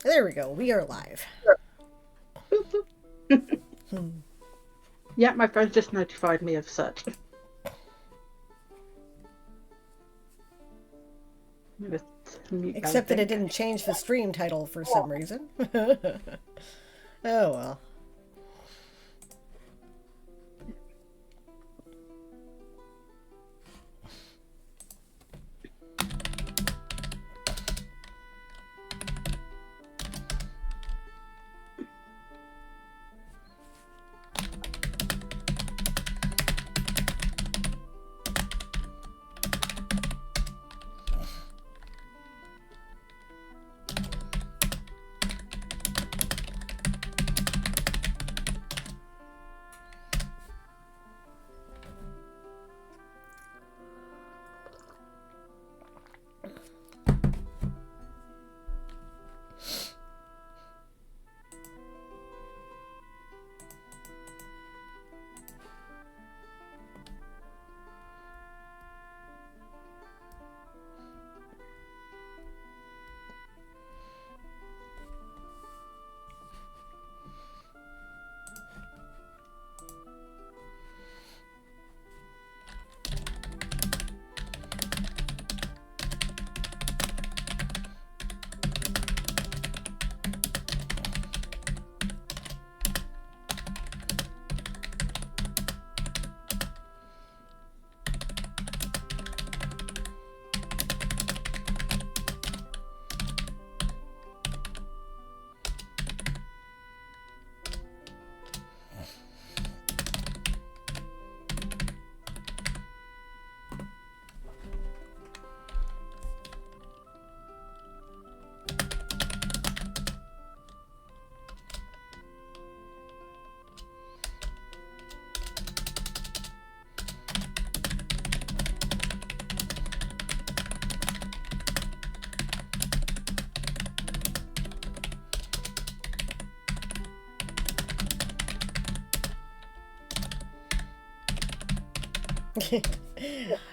There we go. We are live. Yeah, my phone just notified me of such. Except that it didn't change the stream title for some reason. Oh well.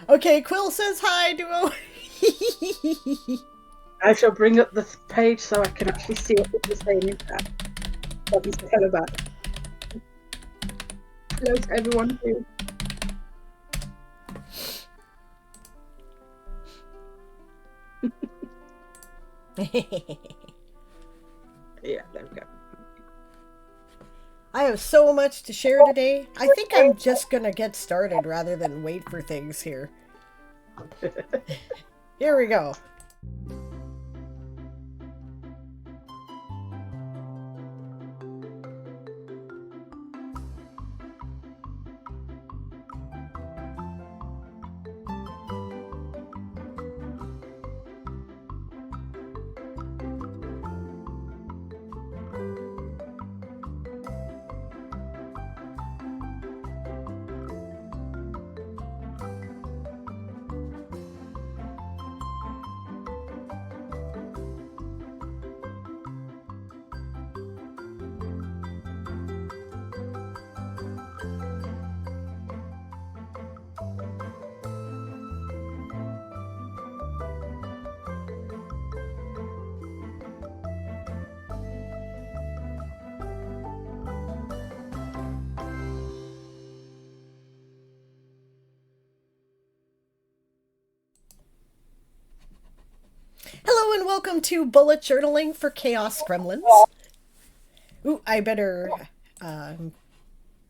Okay, Quill says hi, Duo. I shall bring up the page so I can actually see what people are saying in chat. So I can say hello back. Hello to everyone too. Yeah, there we go. I have so much to share today. I think I'm just gonna get started rather than wait for things here. Here we go. Hello and welcome to Bullet Journaling for Chaos Gremlins. Ooh, I better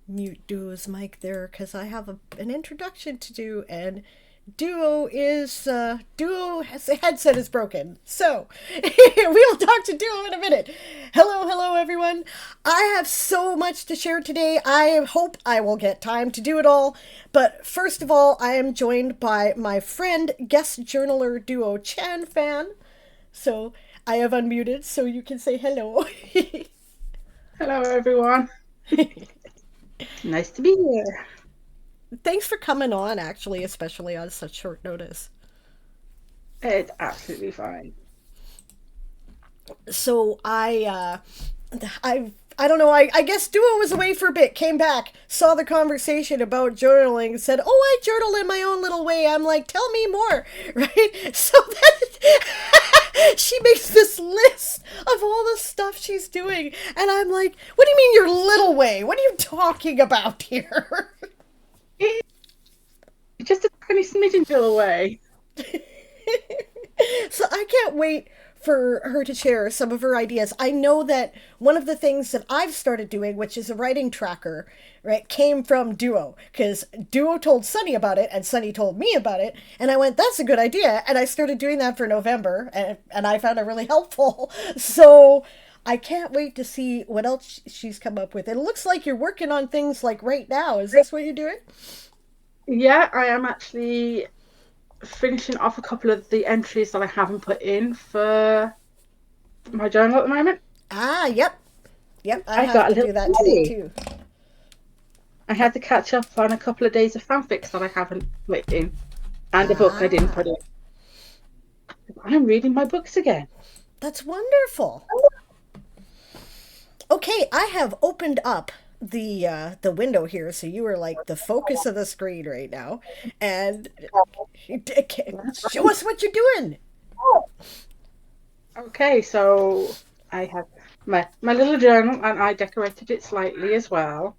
mute Duo's mic there because I have an introduction to do, and Duo has a headset is broken. So we'll talk to Duo in a minute. Hello everyone. I have so much to share today. I hope I will get time to do it all. But first of all, I am joined by my friend, guest journaler Duochanfan. So I have unmuted so you can say hello. Hello everyone. Nice to be here. Thanks for coming on, actually, especially on such short notice. It's absolutely fine. So I don't know, I guess Duo was away for a bit, came back, saw the conversation about journaling, said, oh, I journal in my own little way. I'm like, tell me more, right? So then she makes this list of all the away. What are you talking about here? Just a tiny smidgen fell away. So I can't wait for her to share some of her ideas. I know that one of the things that I've started doing, which is a writing tracker, right, came from Duo, because Duo told Sunny about it and Sunny told me about it, and I went, that's a good idea, and I started doing that for November, and I found it really helpful. So I can't wait to see what else she's come up with. It looks like you're working on things like right now. Is this what you're doing? Yeah, I am actually finishing off a couple of the entries that I haven't put in for my journal at the moment. Ah, yep. Yep, I I have got a to do little that today ready. too. I had to catch up on a couple of days of fanfics that I haven't put in, and a book I didn't put Ah, in. I'm reading my books again. that's wonderful. Okay, I have opened up the window here, so you are like the focus of the screen right now, and show us what you're doing. Okay, so I have my little journal, and I decorated it slightly as well.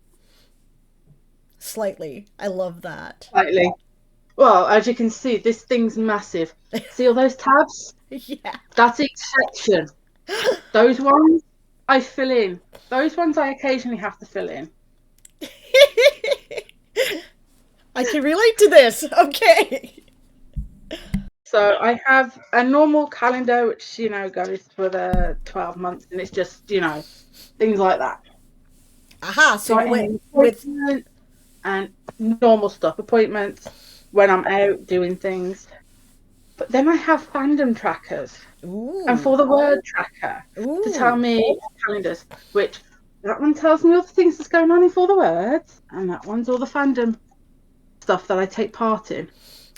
Slightly, I love that. Slightly. Well, as you can see, this thing's massive. See all those tabs? Yeah. That's each section. Those ones I fill in. Those ones I occasionally have to fill in. I can relate to this. Okay. So I have a normal calendar, which, goes for the 12 months, and it's just, things like that. Aha, so you Got went any with appointments and normal stuff, appointments when I'm out doing things. But then I have fandom trackers. And ooh, for the word tracker to tell ooh. me calendars, which that one tells me all the things that's going on in for the words, and that one's all the fandom stuff that I take part in.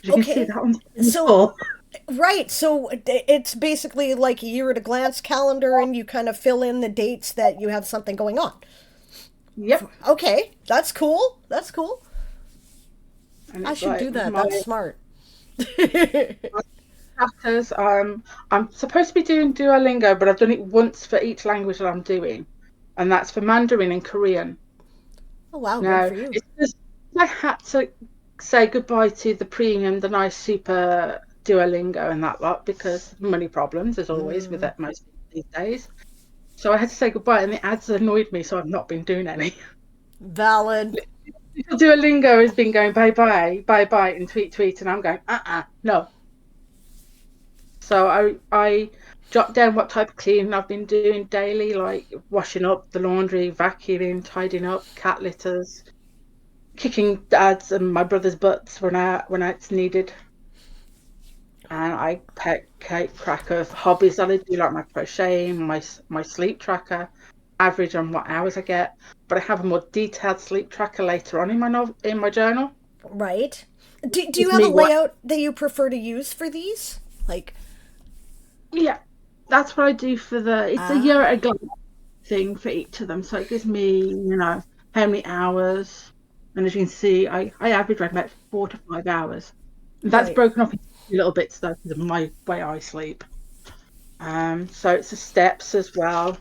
As you can see, Okay. that one's So full. right, so it's basically like a year at a glance calendar, and you kind of fill in the dates that you have something going on. Yep. Okay, that's cool. That's cool. And I it's should do like that. my That's smart. trackers. I'm supposed to be doing Duolingo, but I've done it once for each language that I'm doing, and that's for Mandarin and Korean. Oh wow, good No, for you. it's just I had to say goodbye to the premium, the nice super Duolingo and that lot because money problems, as always, with that most these days. So I had to say goodbye, and the ads annoyed me, so I've not been doing any. Valid. Duolingo has been going bye bye, bye bye, and tweet, and I'm going no. So I jot down what type of cleaning I've been doing daily, like washing up the laundry, vacuuming, tidying up, cat litters, kicking dad's and my brother's butts when it's needed. And I keep track of hobbies that I do, like my crocheting, my sleep tracker, average on what hours I get. But I have a more detailed sleep tracker later on in my journal. Right. Do you It's have a me what? layout that you prefer to use for these? Like, Yeah, that's what I do for it's a year ah, at a glance thing for each of them. So it gives me, how many hours. And as you can see, I average around about 4 to 5 hours. And that's right. broken up into little bits though because of my way I sleep. So it's the steps as well.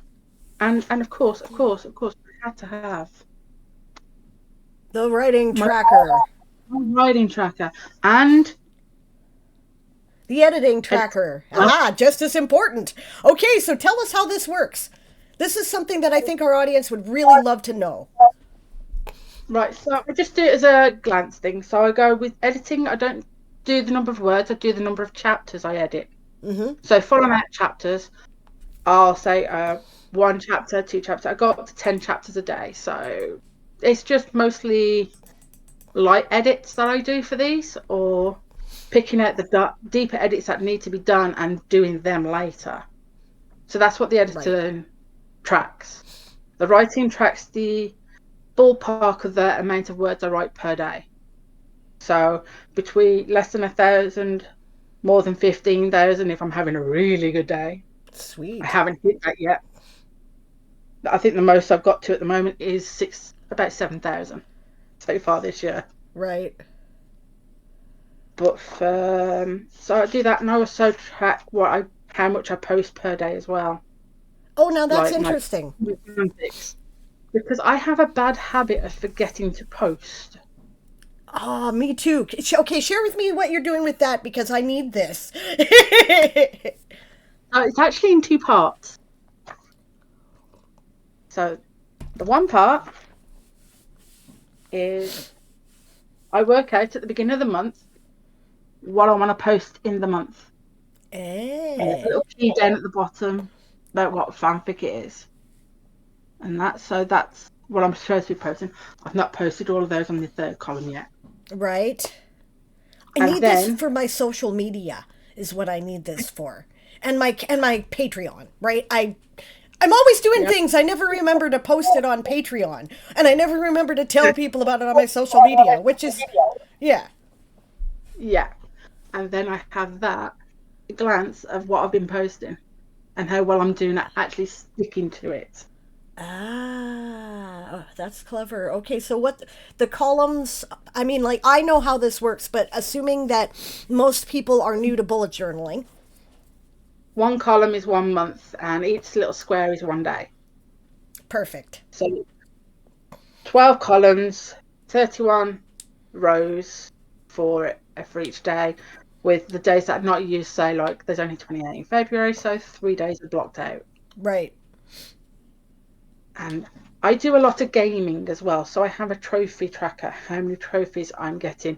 And of course, I had to have The writing my tracker, writing tracker and the editing a, tracker. Aha, just as important. Okay, so tell us how this works. This is something that I think our audience would really love to know. right. So I just do it as a glance thing. So I go with editing. I don't do the number of words. I do the number of chapters I edit. Mm-hmm. So following out chapters, I'll say one chapter, two chapters. I go up to 10 chapters a day. So it's just mostly light edits that I do for these, or picking out the deeper edits that need to be done and doing them later. So that's what the Right. editor tracks. The writing tracks the ballpark of the amount of words I write per day. So between less than 1,000, more than 15,000 if I'm having a really good day. I Sweet. haven't hit that yet. I think the most I've got to at the moment is about 7,000 so far this year. Right. But so I do that, and I also track how much I post per day as well, Oh, now that's like my interesting. fanfics. because I have a bad habit of forgetting to post. Oh, me too. Okay, share with me what you're doing with that because I need this. It's actually in two parts. So the one part is I work out at the beginning of the month what I want to post in the month. And there's a little key down at the bottom about what fanfic it is. And that's what I'm supposed to be posting. I've not posted all of those on the third column yet. Right? I And need this then for my social media is what I need this for. And my Patreon, right? I'm always doing things. I never remember to post it on Patreon. And I never remember to tell people about it on my social media, which is yeah. yeah. And then I have that glance of what I've been posting and how well I'm doing at actually sticking to it. Ah, that's clever. Okay, so what the columns, I mean, like, I know how this works, but assuming that most people are new to bullet journaling. One column is 1 month and each little square is 1 day. Perfect. So 12 columns, 31 rows for each day, with the days that are not used, say like there's only 28 in February, so 3 days are blocked out. Right. And I do a lot of gaming as well, so I have a trophy tracker, how many trophies I'm getting,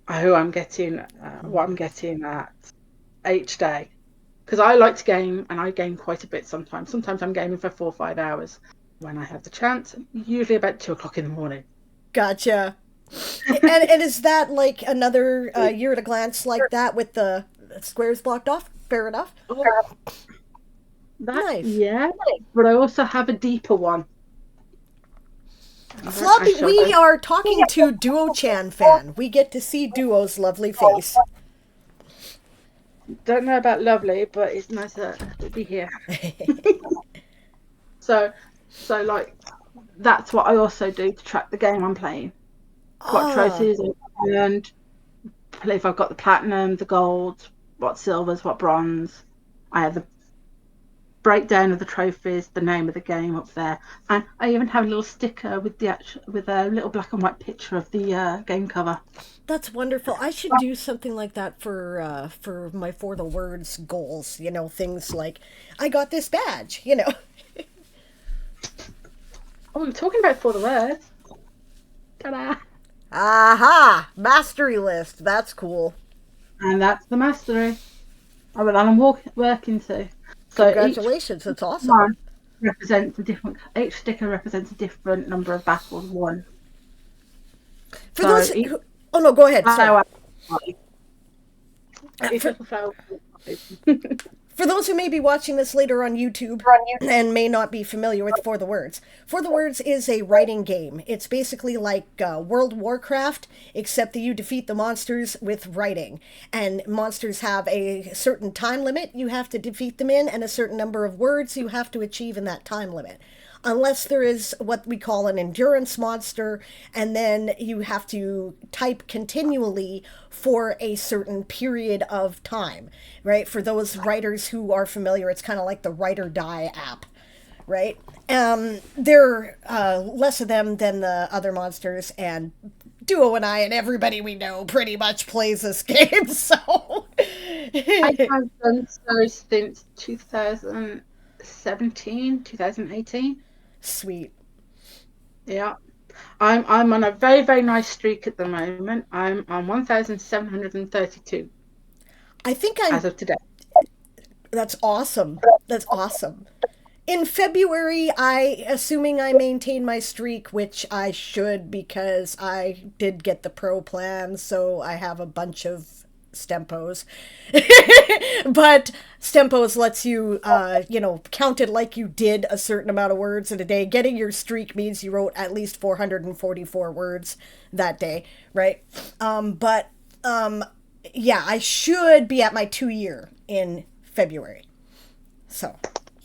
who I'm getting, what I'm getting at each day. Because I like to game, and I game quite a bit sometimes. Sometimes I'm gaming for 4 or 5 hours when I have the chance, usually about 2 o'clock in the morning. Gotcha. And is that like another year at a glance like that with the squares blocked off? Fair enough. Nice. Yeah, but I also have a deeper one. Floppy, we are talking to Duochanfan. We get to see Duo's lovely face. Don't know about lovely, but it's nice to be here. so like that's what I also do to track the game I'm playing. What trophies I've earned, if I've got the platinum, the gold, what silvers, what bronze. I have the breakdown of the trophies, the name of the game up there, and I even have a little sticker with a little black and white picture of the game cover. That's wonderful. I should do something like that for my For the Words goals. You know, things like I got this badge. You know. Oh, we're talking about For the Words. Ta-da! Aha! Mastery list. That's cool. And that's the mastery. Oh, but I'm working to. So congratulations! It's awesome. Each sticker represents a different number of battles won. For those oh no, go ahead. Sorry. For those who may be watching this later on YouTube and may not be familiar with For the Words, For the Words is a writing game. It's basically like World of Warcraft, except that you defeat the monsters with writing. And monsters have a certain time limit you have to defeat them in, and a certain number of words you have to achieve in that time limit. Unless there is what we call an endurance monster, and then you have to type continually for a certain period of time, right? For those writers who are familiar, it's kind of like the Write or Die app, right? There are less of them than the other monsters, and Duo and I and everybody we know pretty much plays this game, so... I have done so since 2017, 2018. Sweet. Yeah. I'm on a very, very nice streak at the moment. I'm on 1,732. I think as of today. That's awesome. That's awesome. In February, assuming I maintain my streak, which I should because I did get the pro plan, so I have a bunch of Stempos. But Stempos lets you, count it like you did a certain amount of words in a day. Getting your streak means you wrote at least 444 words that day, right? Yeah, I should be at my 2-year in February. So,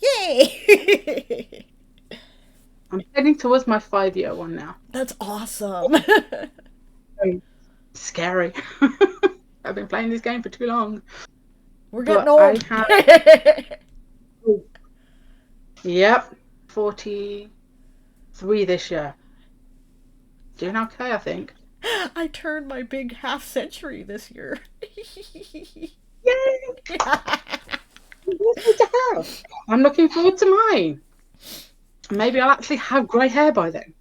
yay! I'm heading towards my 5-year one now. That's awesome. Scary. I've been playing this game for too long. We're getting old. Yep. 43 this year. Doing okay, I think. I turned my big half century this year. Yay! Lovely to have. I'm looking forward to mine. Maybe I'll actually have grey hair by then.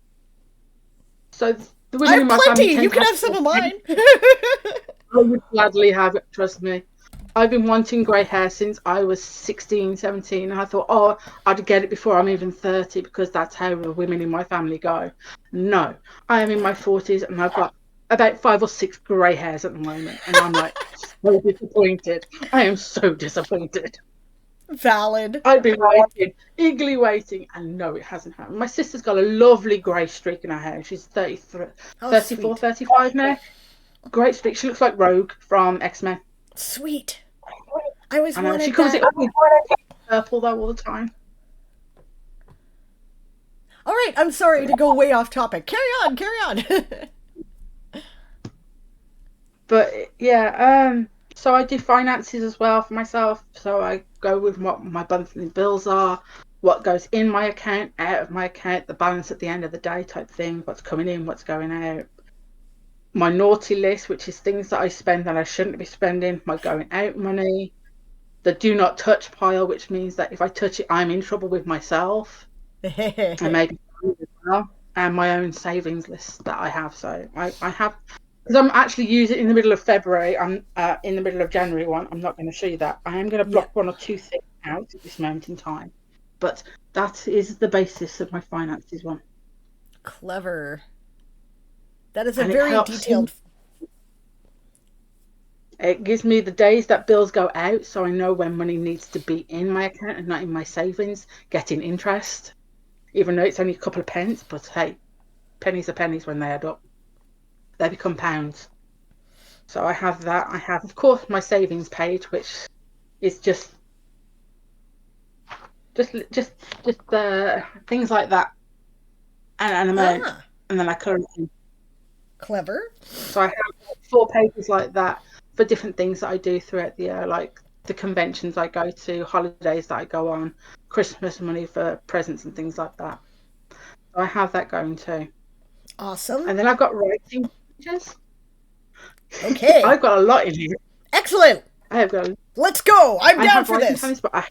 So the I women have in my family plenty. tend You to can have. have some of mine. I would gladly have it, trust me. I've been wanting grey hair since I was 16, 17, and I thought, oh, I'd get it before I'm even 30 because that's how the women in my family go. No, I am in my 40s and I've got about 5 or 6 grey hairs at the moment, and I'm like so disappointed. I am so disappointed. Valid. I've been waiting, eagerly waiting, and no, it hasn't happened. My sister's got a lovely grey streak in her hair. She's 33, Oh, 34, sweet. 35 now. Great streak. She looks like Rogue from X-Men. Sweet. I always I know. She wanted covers that. it up with purple though all the time. All right, I'm sorry to go way off topic. Carry on, carry on. But yeah, so I do finances as well for myself. So I go with what my monthly bills are, what goes in my account, out of my account, the balance at the end of the day type thing, what's coming in, what's going out. My naughty list, which is things that I spend that I shouldn't be spending, my going out money, the do not touch pile, which means that if I touch it, I'm in trouble with myself and maybe as well, and my own savings list that I have. So I have, because I'm actually using it in the middle of February. I'm in the middle of January one. I'm not going to show you that. I am going to block one or two things out at this moment in time, but that is the basis of my finances one. Clever. That is a And very detailed. It gives me the days that bills go out, so I know when money needs to be in my account and not in my savings, getting interest. Even though it's only a couple of pence, but hey, pennies are pennies when they add up. They become pounds. So I have that. I have, of course, my savings page, which is just things like that, and an amount, and then I currently. Clever. So I have 4 pages like that for different things that I do throughout the year, like the conventions I go to, holidays that I go on, Christmas money for presents and things like that. So I have that going too. Awesome. And then I've got writing pages. Okay. I've got a lot in here. Excellent. I have got. Let's go. I'm down for this. Times, but I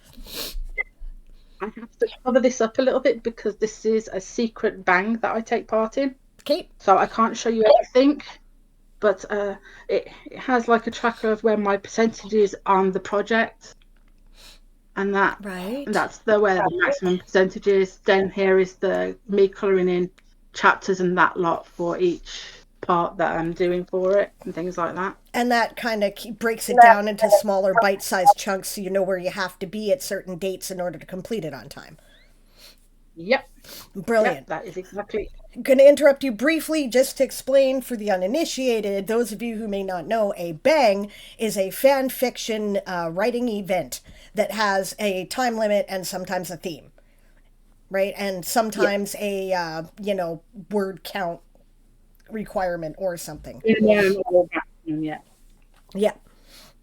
have to cover this up a little bit because this is a secret bang that I take part in. Okay. So I can't show you everything, but it has like a tracker of where my percentage is on the project, and that right. And that's where the maximum percentage is. Then here is the me colouring in chapters and that lot for each part that I'm doing for it and things like that. And that kind of breaks it down into smaller bite-sized chunks so you know where you have to be at certain dates in order to complete it on time. Yep. Brilliant. Yep, that is exactly. I'm going to interrupt you briefly just to explain for the uninitiated, those of you who may not know, a bang is a fan fiction writing event that has a time limit and sometimes a theme, right? And sometimes a, word count requirement or something. Yeah. Yeah.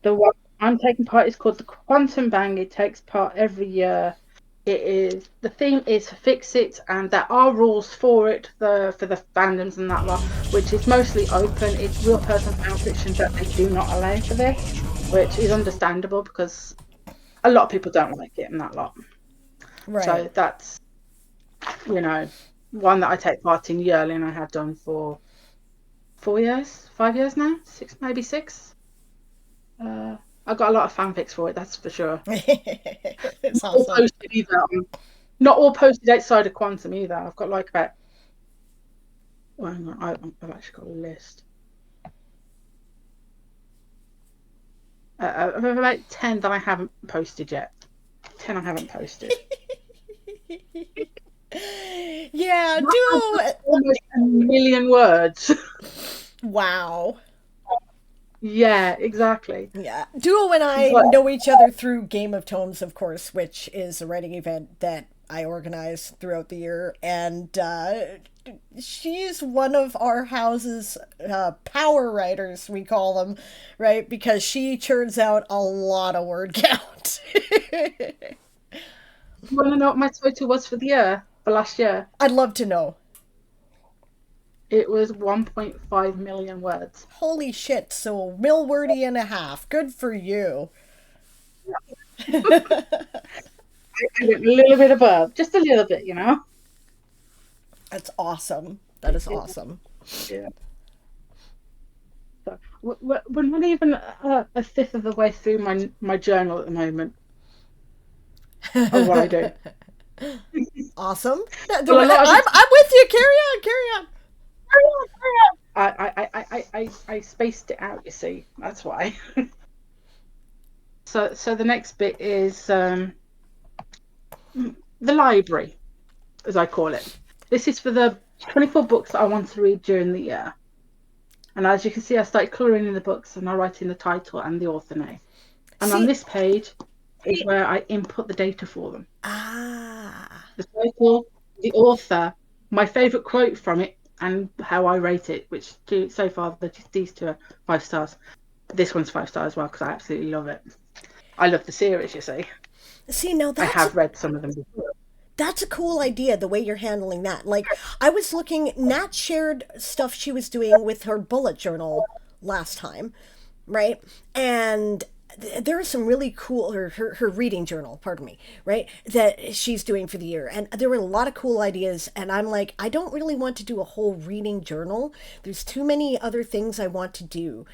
The one I'm taking part is called the Quantum Bang. It takes part every year. The theme is Fix It, and there are rules for it for the fandoms and that lot, which is mostly open. It's real person fan fiction that they do not allow for this, which is understandable because a lot of people don't like it and that lot. Right. So that's one that I take part in yearly, and I have done for 4 years, 5 years now, 6, maybe 6. I've got a lot of fanfics for it, that's for sure. It's awesome. Not all posted outside of Quantum either. I've got like about. Well, hang on, I've actually got a list. I've about 10 that I haven't posted yet. 10 I haven't posted. Yeah, Duo. Almost 1 million words. Wow. Yeah, exactly. Yeah. Duo and I know each other through Game of Tomes, of course, which is a writing event that I organize throughout the year. And she's one of our house's power writers, we call them, right? Because she churns out a lot of word count. You want to know what my total was for the year? for last year. I'd love to know. It was 1.5 million words. Holy shit, so mill-wordy and a half. Good for you. I went a little bit above, just a little bit, you know. That's awesome. That is awesome. Yeah. So we're not even a fifth of the way through my journal at the moment of what I do. Awesome. Well, a lot of it's I'm with you. Carry on, carry on. I spaced it out. You see, that's why. So the next bit is the library, as I call it. This is for the 24 books that I want to read during the year. And as you can see, I started colouring in the books and I write in the title and the author name. And on See, this page is where I input the data for them. ah, The title, the author, my favourite quote from it, and how I rate it, which so far these two are 5 stars. This one's 5 stars as well because I absolutely love it. I love the series, you see. see now I that's have read some of them before. that's a cool idea. The way you're handling that. Like I was looking, Nat shared stuff she was doing with her bullet journal last time, right? And there are some really cool her reading journal, pardon me, right, that she's doing for the year, and there were a lot of cool ideas, and I'm like, I don't really want to do a whole reading journal. There's too many other things I want to do,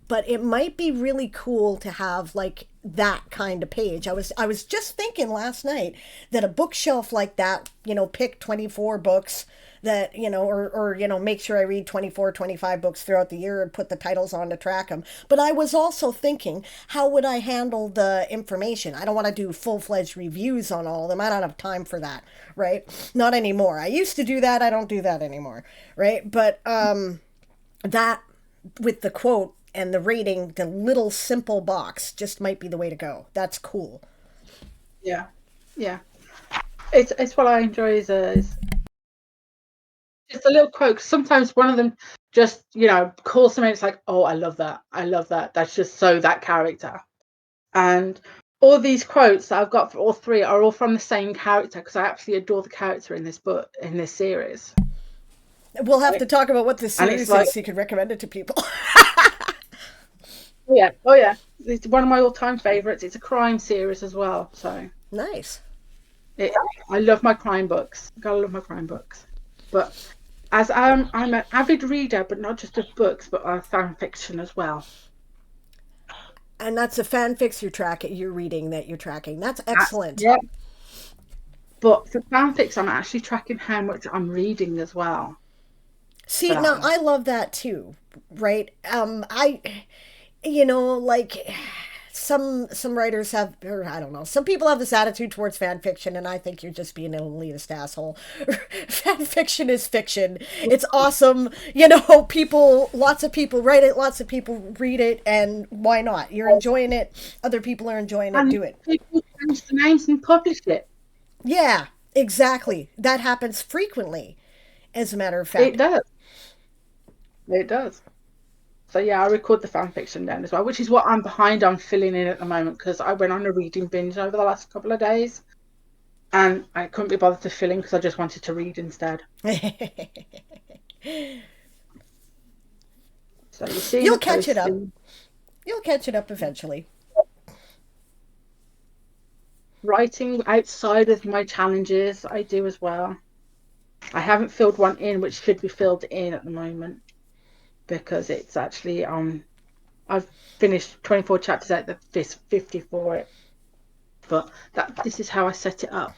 but it might be really cool to have like that kind of page. I was just thinking last night that a bookshelf like that, pick 24 books that, or make sure I read 24, 25 books throughout the year and put the titles on to track them. But I was also thinking, how would I handle the information? I don't want to do full-fledged reviews on all of them. I don't have time for that, right? Not anymore. I used to do that. I don't do that anymore, right? But that with the quote and the rating, the little simple box just might be the way to go. That's cool. Yeah, yeah. It's what I enjoy is just a little quote. Sometimes one of them just calls something. It's like, oh, I love that. I love that. That's just so that character. And all these quotes that I've got for all three are all from the same character because I absolutely adore the character in this book, in this series. We'll have to talk about what this And it's series like, is so you can recommend it to people. oh yeah, it's one of my all-time favorites. It's a crime series as well, so Nice. I love my crime books. Gotta love my crime books. But as I'm an avid reader, but not just of books, but of fan fiction as well. And that's the fanfics you're reading that you're tracking. That's excellent. Yeah. But for fanfics, I'm actually tracking how much I'm reading as well. For See, that now one. I love that too, right? Like some writers have, or I don't know, some people have this attitude towards fan fiction, and I think you're just being an elitist asshole. Fan fiction is fiction. It's awesome. Lots of people write it, lots of people read it, and why not? You're enjoying it. Other people are enjoying it. And Do it. people change the names and publish it. Yeah, exactly. That happens frequently, as a matter of It fact. does. It does. So yeah, I record the fan fiction down as well, which is what I'm behind on filling in at the moment because I went on a reading binge over the last couple of days, and I couldn't be bothered to fill in because I just wanted to read instead. So you see in You'll the catch it post up. You'll catch it up eventually. writing outside of my challenges, I do as well. I haven't filled one in, which should be filled in at the moment because it's actually I've finished 24 chapters out of the 50 for it, but this is how I set it up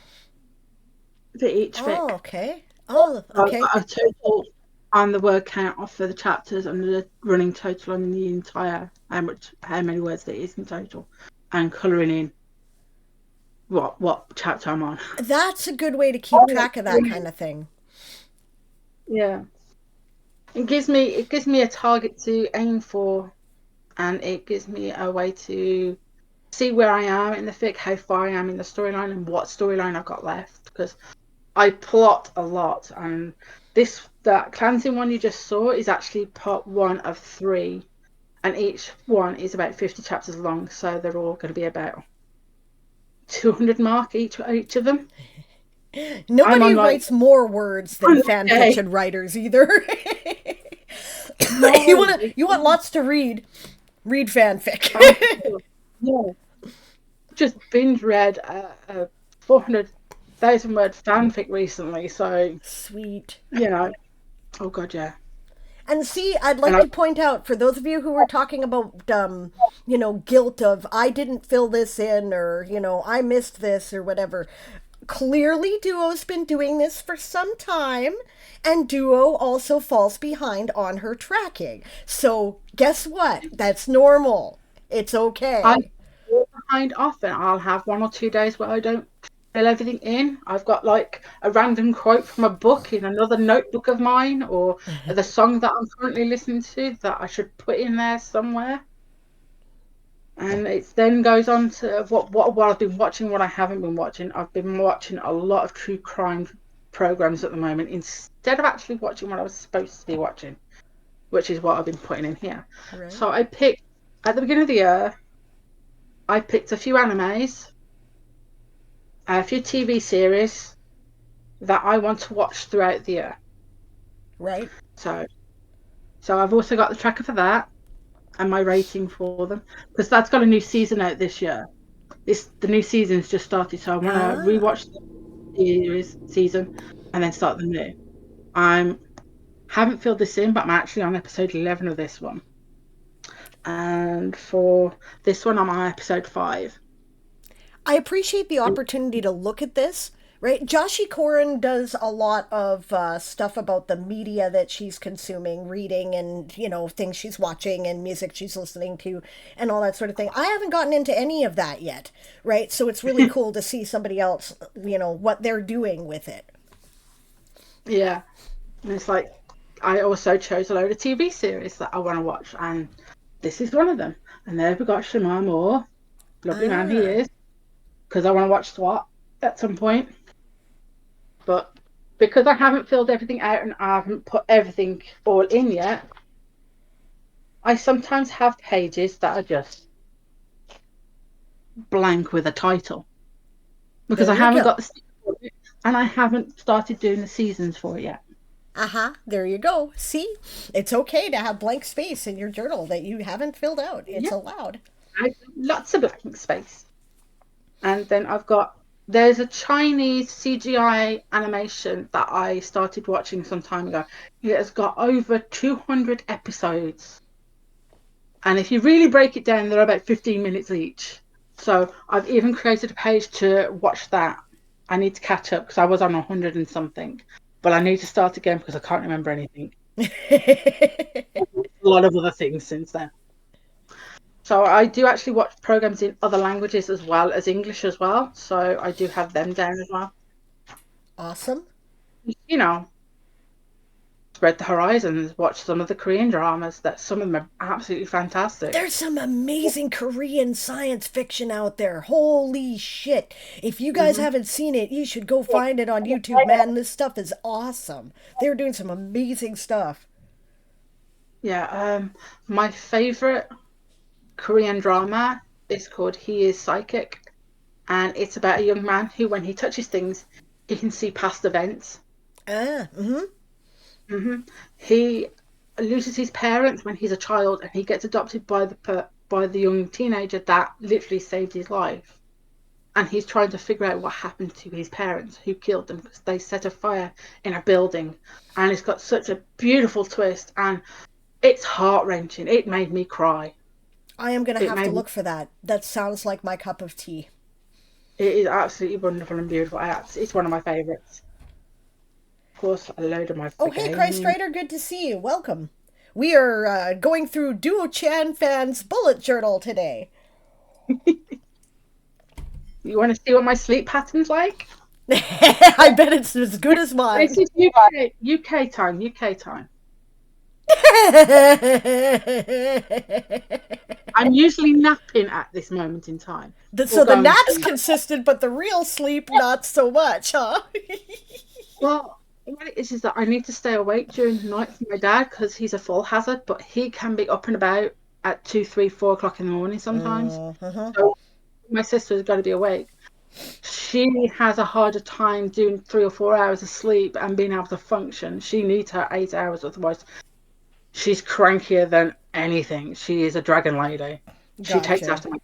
for each Oh, fic. okay. Oh, I've okay. got a total on the word count off for the chapters and the running total on the entire how many words there is in total, and colouring in what chapter I'm on. That's a good way to keep track of that kind of thing. Yeah, it gives me a target to aim for, and it gives me a way to see where I am in the fic, how far I am in the storyline, and what storyline I've got left. Because I plot a lot, and that cleansing one you just saw is actually part 1 of 3, and each one is about 50 chapters long, so they're all going to be about 200 mark each of them. I'm Nobody on like writes more words than fan okay. fiction writers either. you No, want you want lots to read. Read fanfic. I yeah, just binge read a 400,000 word fanfic recently. So Sweet. oh god, yeah. And see, I'd And like I to point out for those of you who were talking about, guilt of I didn't fill this in or, I missed this or whatever. Clearly, Duo's been doing this for some time, and Duo also falls behind on her tracking. So, guess what? That's normal. It's I okay. fall behind often. I'll have 1 or 2 days where I don't fill everything in. I've got like a random quote from a book in another notebook of mine, or the song that I'm currently listening to that I should put in there somewhere. And it then goes on to what I've been watching, what I haven't been watching. I've been watching a lot of true crime programs at the moment instead of actually watching what I was supposed to be watching, which is what I've been putting in here. Right. So I picked at the beginning of the year. I picked a few animes, a few TV series that I want to watch throughout the year. Right. So, so I've also got the tracker for that and my rating for them because that's got a new season out this year. The new season's just started, so I want to Ah. rewatch the season and then start the new. I haven't filled this in, but I'm actually on episode 11 of this one, and for this one, I'm on episode 5. I appreciate the opportunity to look at this. Right, Joshi Corin does a lot of stuff about the media that she's consuming, reading, and things she's watching and music she's listening to, and all that sort of thing. I haven't gotten into any of that yet, right? So it's really cool to see somebody else, what they're doing with it. Yeah, and it's like I also chose a load of TV series that I want to watch, and this is one of them. And there we got Shamar Moore, lovely man he Ah, is, because I want to watch SWAT at some point. But because I haven't filled everything out and I haven't put everything all in yet, I sometimes have pages that are just blank with a title because there I you haven't got go. the stick for it and I haven't started doing the seasons for it yet. Uh-huh, there you go. See, it's okay to have blank space in your journal that you haven't filled out. It's Yeah, allowed. lots of blank space. And then there's a Chinese CGI animation that I started watching some time ago. It has got over 200 episodes. And if you really break it down, they're about 15 minutes each. So I've even created a page to watch that. I need to catch up because I was on 100 and something. But I need to start again because I can't remember anything. A lot of other things since then. So I do actually watch programs in other languages as well as English as well. So I do have them down as well. Awesome. You know, spread the horizons, watch some of the Korean dramas that some of them are absolutely fantastic. There's some amazing Korean science fiction out there. Holy shit. If you guys Mm-hmm. haven't seen it, you should go find it on YouTube, man. This stuff is awesome. They're doing some amazing stuff. Yeah, my favorite Korean drama is called He is Psychic, and it's about a young man who, when he touches things, he can see past events. Ah, mm-hmm. He loses his parents when he's a child, and he gets adopted by the young teenager that literally saved his life. And he's trying to figure out what happened to his parents, who killed them because they set a fire in a building. And it's got such a beautiful twist, and it's heart wrenching. It made me cry. I am going to It have to made me look for that. That sounds like my cup of tea. It is absolutely wonderful and beautiful. It's one of my favourites. Of course, a load of my Oh, hey, Christ game. Rider, good to see you. Welcome. We are going through Duochanfan's bullet journal today. You want to see what my sleep pattern's like? I bet it's as good as This mine. is UK time. UK time. I'm usually napping at this moment in time, or So the going nap's to. consistent, but the real sleep not so much, huh? Well, what it is that I need to stay awake during the night for my dad because he's a full hazard, but he can be up and about at 2, 3, 4 o'clock in the morning sometimes. Uh-huh. So my sister's got to be awake. She has a harder time doing 3 or 4 hours of sleep and being able to function. She needs her 8 hours, otherwise she's crankier than anything. She is a dragon lady. She takes Gotcha. after me.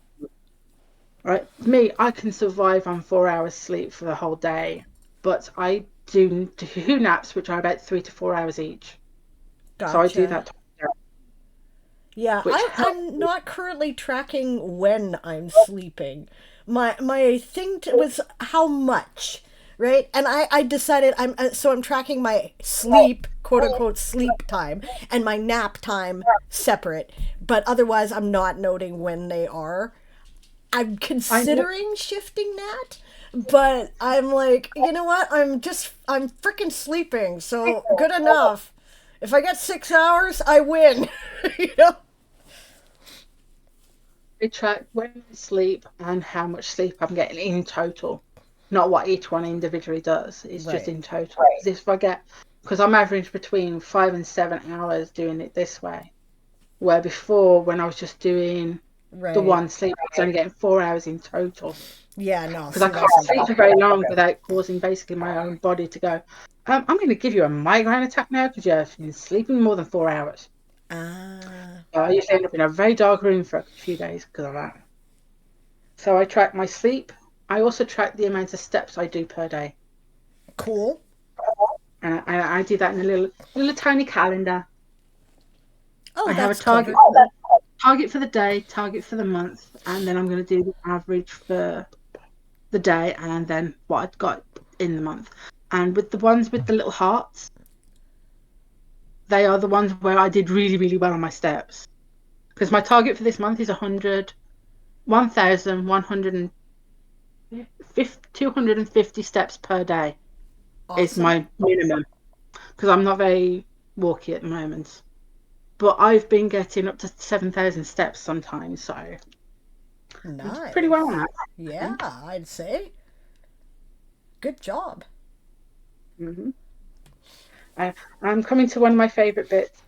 Right? Me, I can survive on 4 hours sleep for the whole day, but I do 2 naps, which are about 3 to 4 hours each. So I do Gotcha. that twice a day, Yeah, which helps I'm me. not currently tracking when I'm sleeping. My thing was how much, right? And I decided I'm tracking my sleep, quote unquote sleep time, and my nap time separate. But otherwise, I'm not noting when they are. I'm I know considering shifting that, but I'm like, you know what? I'm freaking sleeping, so good enough. If I get 6 hours, I win. you know? I track when I sleep and how much sleep I'm getting in total, not what each one individually does. It's just Right, in total. Because I'm average between 5 and 7 hours doing it this way. Where before, when I was just doing the right. one sleep, I was only getting 4 hours in total. Yeah, no, Because I see, can't that's sleep for important. very long without causing basically my own body to go, I'm going to give you a migraine attack now because you've been sleeping more than 4 hours. Ah, I used to end up in a very dark room for a few days because of that. So I track my sleep. I also track the amount of steps I do per day. cool. And I do that in a little tiny calendar. Oh, I have a that's target clever. target for the day, target for the month, and then I'm going to do the average for the day and then what I've got in the month. And with the ones with the little hearts, they are the ones where I did really, really well on my steps. Because my target for this month is 250 steps per day is Awesome. my minimum. Because I'm not very walky at the moment. But I've been getting up to 7,000 steps sometimes, so I'm pretty well on Nice. that, I Yeah, think. I'd say. Good job. hmm I'm coming to one of my favourite bits.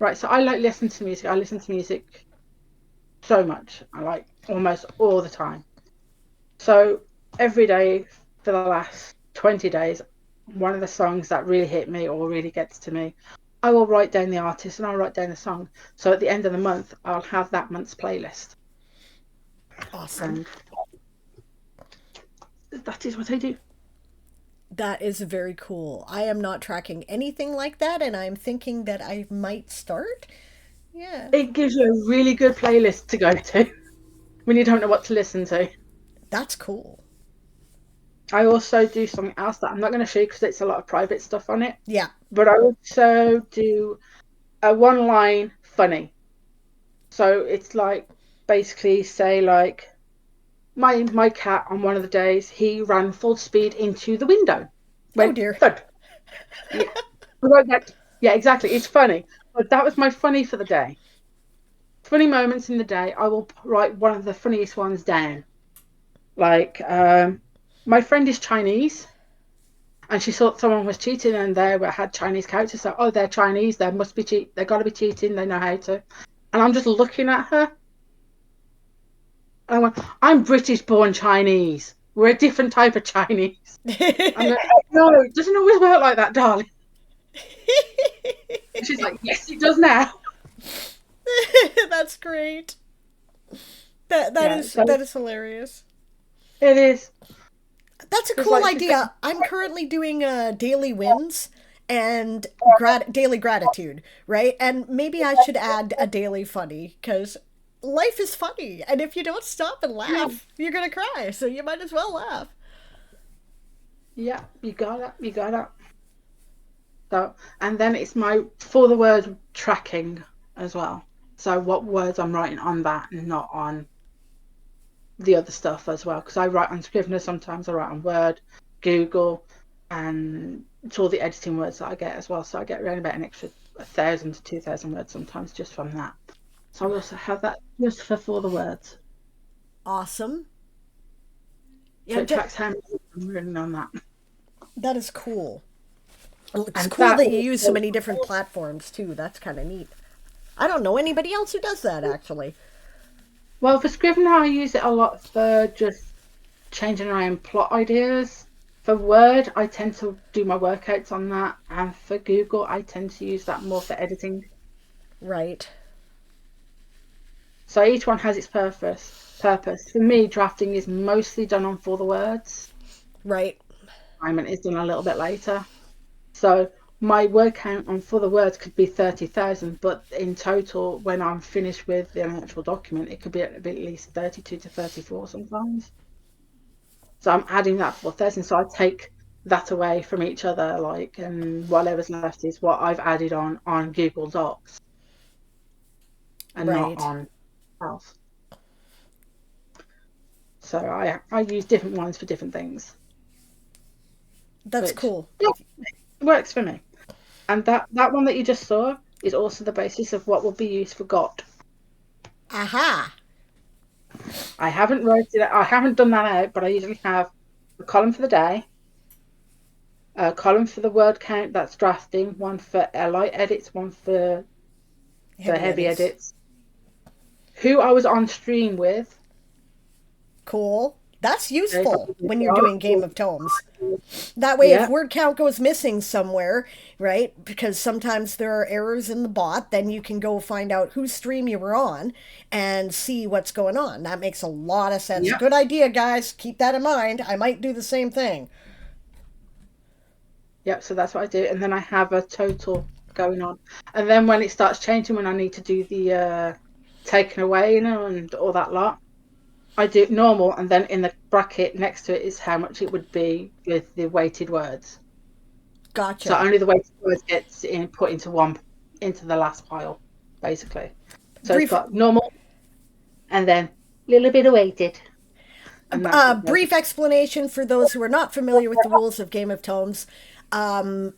Right, so I like listen to music. I listen to music so much. I like almost all the time. So every day for the last 20 days, one of the songs that really hit me or really gets to me, I will write down the artist and I'll write down the song. So at the end of the month, I'll have that month's playlist. Awesome. And that is what I do. That is very cool. I am not tracking anything like that, and I'm thinking that I might start. Yeah, It gives you a really good playlist to go to when you don't know what to listen to. that's cool. I also do something else that I'm not going to show you because it's a lot of private stuff on it. Yeah. But I also do a one line funny. So it's like basically say like my cat on one of the days he ran full speed into the window. Oh Went dear. thud. Yeah. Like that. Yeah, exactly. It's funny. But that was my funny for the day. Funny moments in the day, I will write one of the funniest ones down. Like, my friend is Chinese and she thought someone was cheating and they had Chinese characters. So, oh, they're Chinese. They must be cheat. They got to be cheating. They know how to. And I'm just looking at her. And I went, I'm British born Chinese. We're a different type of Chinese. I'm like, no, it doesn't always work like that, darling. And she's like, yes, it does now. That's great. That that Yeah, is so that is hilarious. it is. That's a Because, cool like, she's idea. I'm currently doing daily wins and daily gratitude, right? And maybe I should add a daily funny because life is funny, and if you don't stop and going, laugh, you're gonna cry. So you might as well laugh. yeah, you got it. You got it. So, and then it's my for the word tracking as well. So, what words I'm writing on that and not on the other stuff as well. Because I write on Scrivener sometimes, I write on Word, Google, and it's all the editing words that I get as well. So, I get around about an extra 1,000 to 2,000 words sometimes just from that. So, I also have that just for the words. Awesome. So, Yeah, it tracks how many I'm running on that. that is cool. It's And cool that that you use so also, many different platforms too. That's kind of neat. I don't know anybody else who does that actually. Well, for Scrivener, I use it a lot for just changing around plot ideas. For Word, I tend to do my workouts on that, and for Google, I tend to use that more for editing. Right. So each one has its purpose. For me, drafting is mostly done on For the Words. Right. Alignment is done a little bit later. So my word count on For the Words could be 30,000, but in total, when I'm finished with the actual document, it could be at least 32 to 34 sometimes. So I'm adding that 4,000. So I take that away from each other, like, and whatever's left is what I've added on Google Docs and not Right. on else. So I use different ones for different things, That's which cool. yeah, works for me. And that one that you just saw is also the basis of what will be used for GOT. Aha. I haven't done that out, but I usually have a column for the day, a column for the word count, that's drafting, one for light edits, one for heavy edits. Who I was on stream with. Cool. That's Okay, useful when you're doing Game of Tomes. That way, if yeah, word count goes missing somewhere, right, because sometimes there are errors in the bot, then you can go find out whose stream you were on and see what's going on. That makes a lot of sense. yeah, Good idea, guys. Keep that in mind. I might do the same thing. yeah. So that's what I do, and then I have a total going on, and then when it starts changing, when I need to do the taken away, and all that lot, I do normal, and then in the bracket next to it is how much it would be with the weighted words. So Gotcha. only the weighted words gets put into the last pile, basically. So it's Brief got normal and then a little bit of weighted, and that's what goes. brief explanation for those who are not familiar with the rules of Game of Tomes. Um,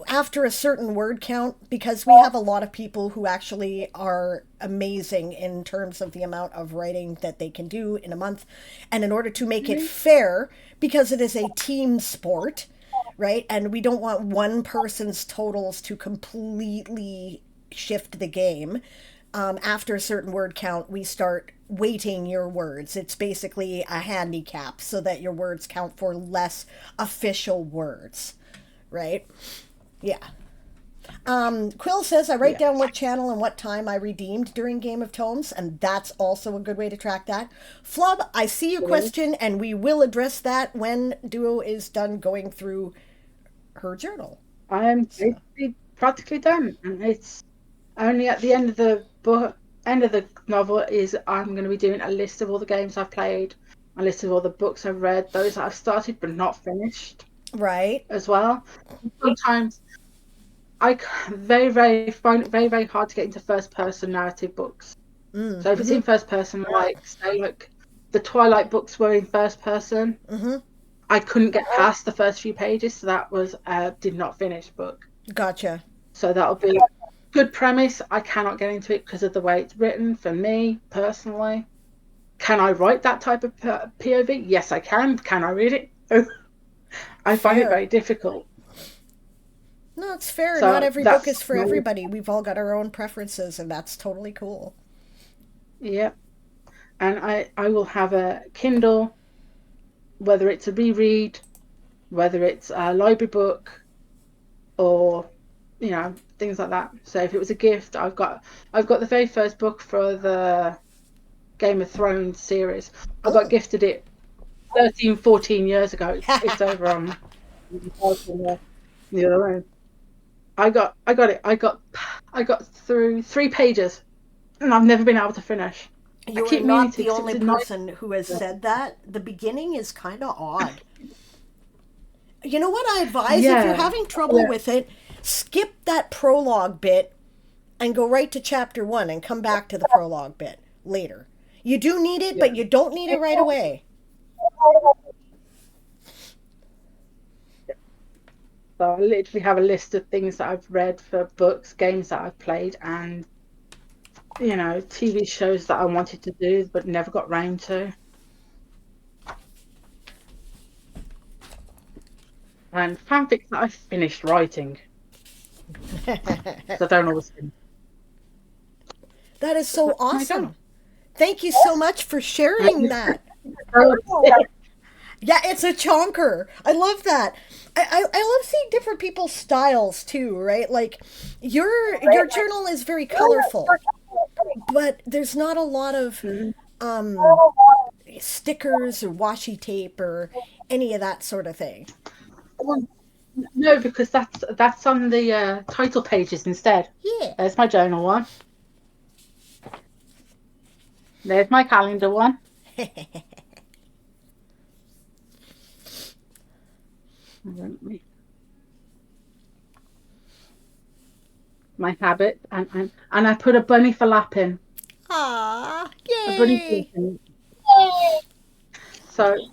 After a certain word count, because we have a lot of people who actually are amazing in terms of the amount of writing that they can do in a month, and in order to make it fair, because it is a team sport, right? And we don't want one person's totals to completely shift the game. After a certain word count, we start weighting your words. It's basically a handicap so that your words count for less official words, right? Yeah. Quill says I write Yeah. down what channel and what time I redeemed during Game of Tomes, and that's also a good way to track that. Flub, I see your question, and we will address that when Duo is done going through her journal. I am So, basically practically done, and it's only at the end of the book, end of the novel, is I'm going to be doing a list of all the games I've played, a list of all the books I've read, those that I've started but not finished right. as well. Sometimes very find it very hard to get into first person narrative books. So if it's in first person, like say like the Twilight books were in first person, I couldn't get past the first few pages, so that was did not finish book. Gotcha. So that'll be good premise. I cannot get into it because of the way it's written for me personally. Can I write that type of POV? Yes, I can. Can I read it? Oh, I find it Fair. very difficult. No, it's fair. Not So every book that's is for everybody. We've all got our own preferences, and that's totally cool. yeah. And I will have a Kindle, whether it's a reread, whether it's a library book, or things like that. So if it was a gift, I've got the very first book for the Game of Thrones series. I got Oh. gifted it 13, 14 years ago. It's over on the other room. I got it. I got through 3 pages, and I've never been able to finish. I You are keep meaning not to the because it was only a nice. person who has said that. The beginning is kind of odd. You know what I advise if you're Yeah, having trouble yeah, with it? Skip that prologue bit and go right to chapter 1 and come back to the prologue bit later. You do need it, yeah. but you don't need it right away. So I literally have a list of things that I've read for books, games that I've played, and TV shows that I wanted to do but never got round to, and fanfics that I've finished writing because I don't always finish. That is so That's my job. awesome. Thank you so much for I sharing used that. to- Yeah, it's a chonker. I love that. I love seeing different people's styles too, right? Like your journal is very colorful, but there's not a lot of Mhm. um stickers or washi tape or any of that sort of thing. Well, no, because that's on the title pages instead. Yeah. There's my journal one. There's my calendar one. My habit, and I put a bunny for lapping. Ah, A bunny for yay. lapping.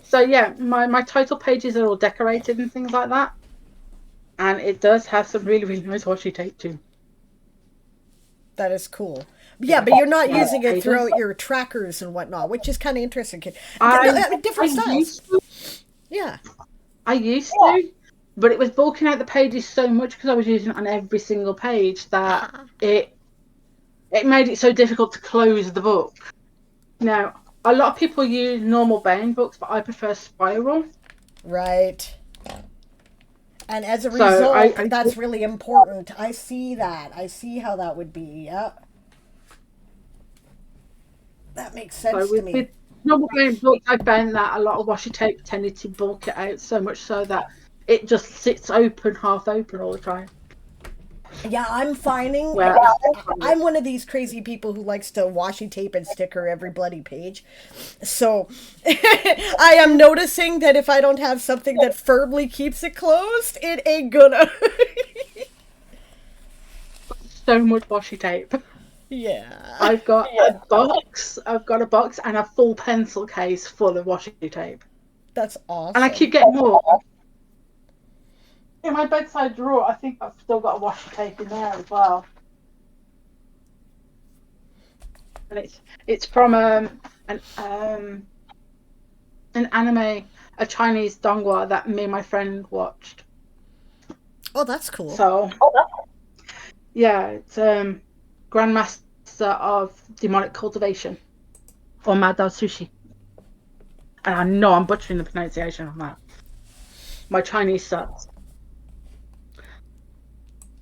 So yeah, my title pages are all decorated and things like that. And it does have some really, really nice washi tape too. That is cool. Yeah, Yeah. but you're not Yeah, using it pages. throughout your trackers and whatnot, which is kind of interesting. No, I I mean, I different styles. used to Yeah. I used to, but it was bulking out the pages so much because I was using it on every single page that Ah, it made it so difficult to close the book. Now, a lot of people use normal bound books, but I prefer spiral. right. And as a So result, I that's really important. I see that. I see how that would be. Yeah. That makes so sense to me. with normal bound books, I found that a lot of washi tape tended to bulk it out so much so that it just sits open, half open all the time. Yeah, I'm finding Where I'm one of these crazy people who likes to washi tape and sticker every bloody page. So I am noticing that if I don't have something that firmly keeps it closed, it ain't gonna. so much washi tape. Yeah. I've got a box. I've got a box and a full pencil case full of washi tape, That's and I awesome. keep getting more. In my bedside drawer, I think I've still got a washi tape in there as well, and it's from an anime, a Chinese donghua that me and my friend watched. Oh, that's cool. So yeah, it's Grandmaster of Demonic Cultivation or Madao Sushi, and I know I'm butchering the pronunciation on that. My Chinese sucks.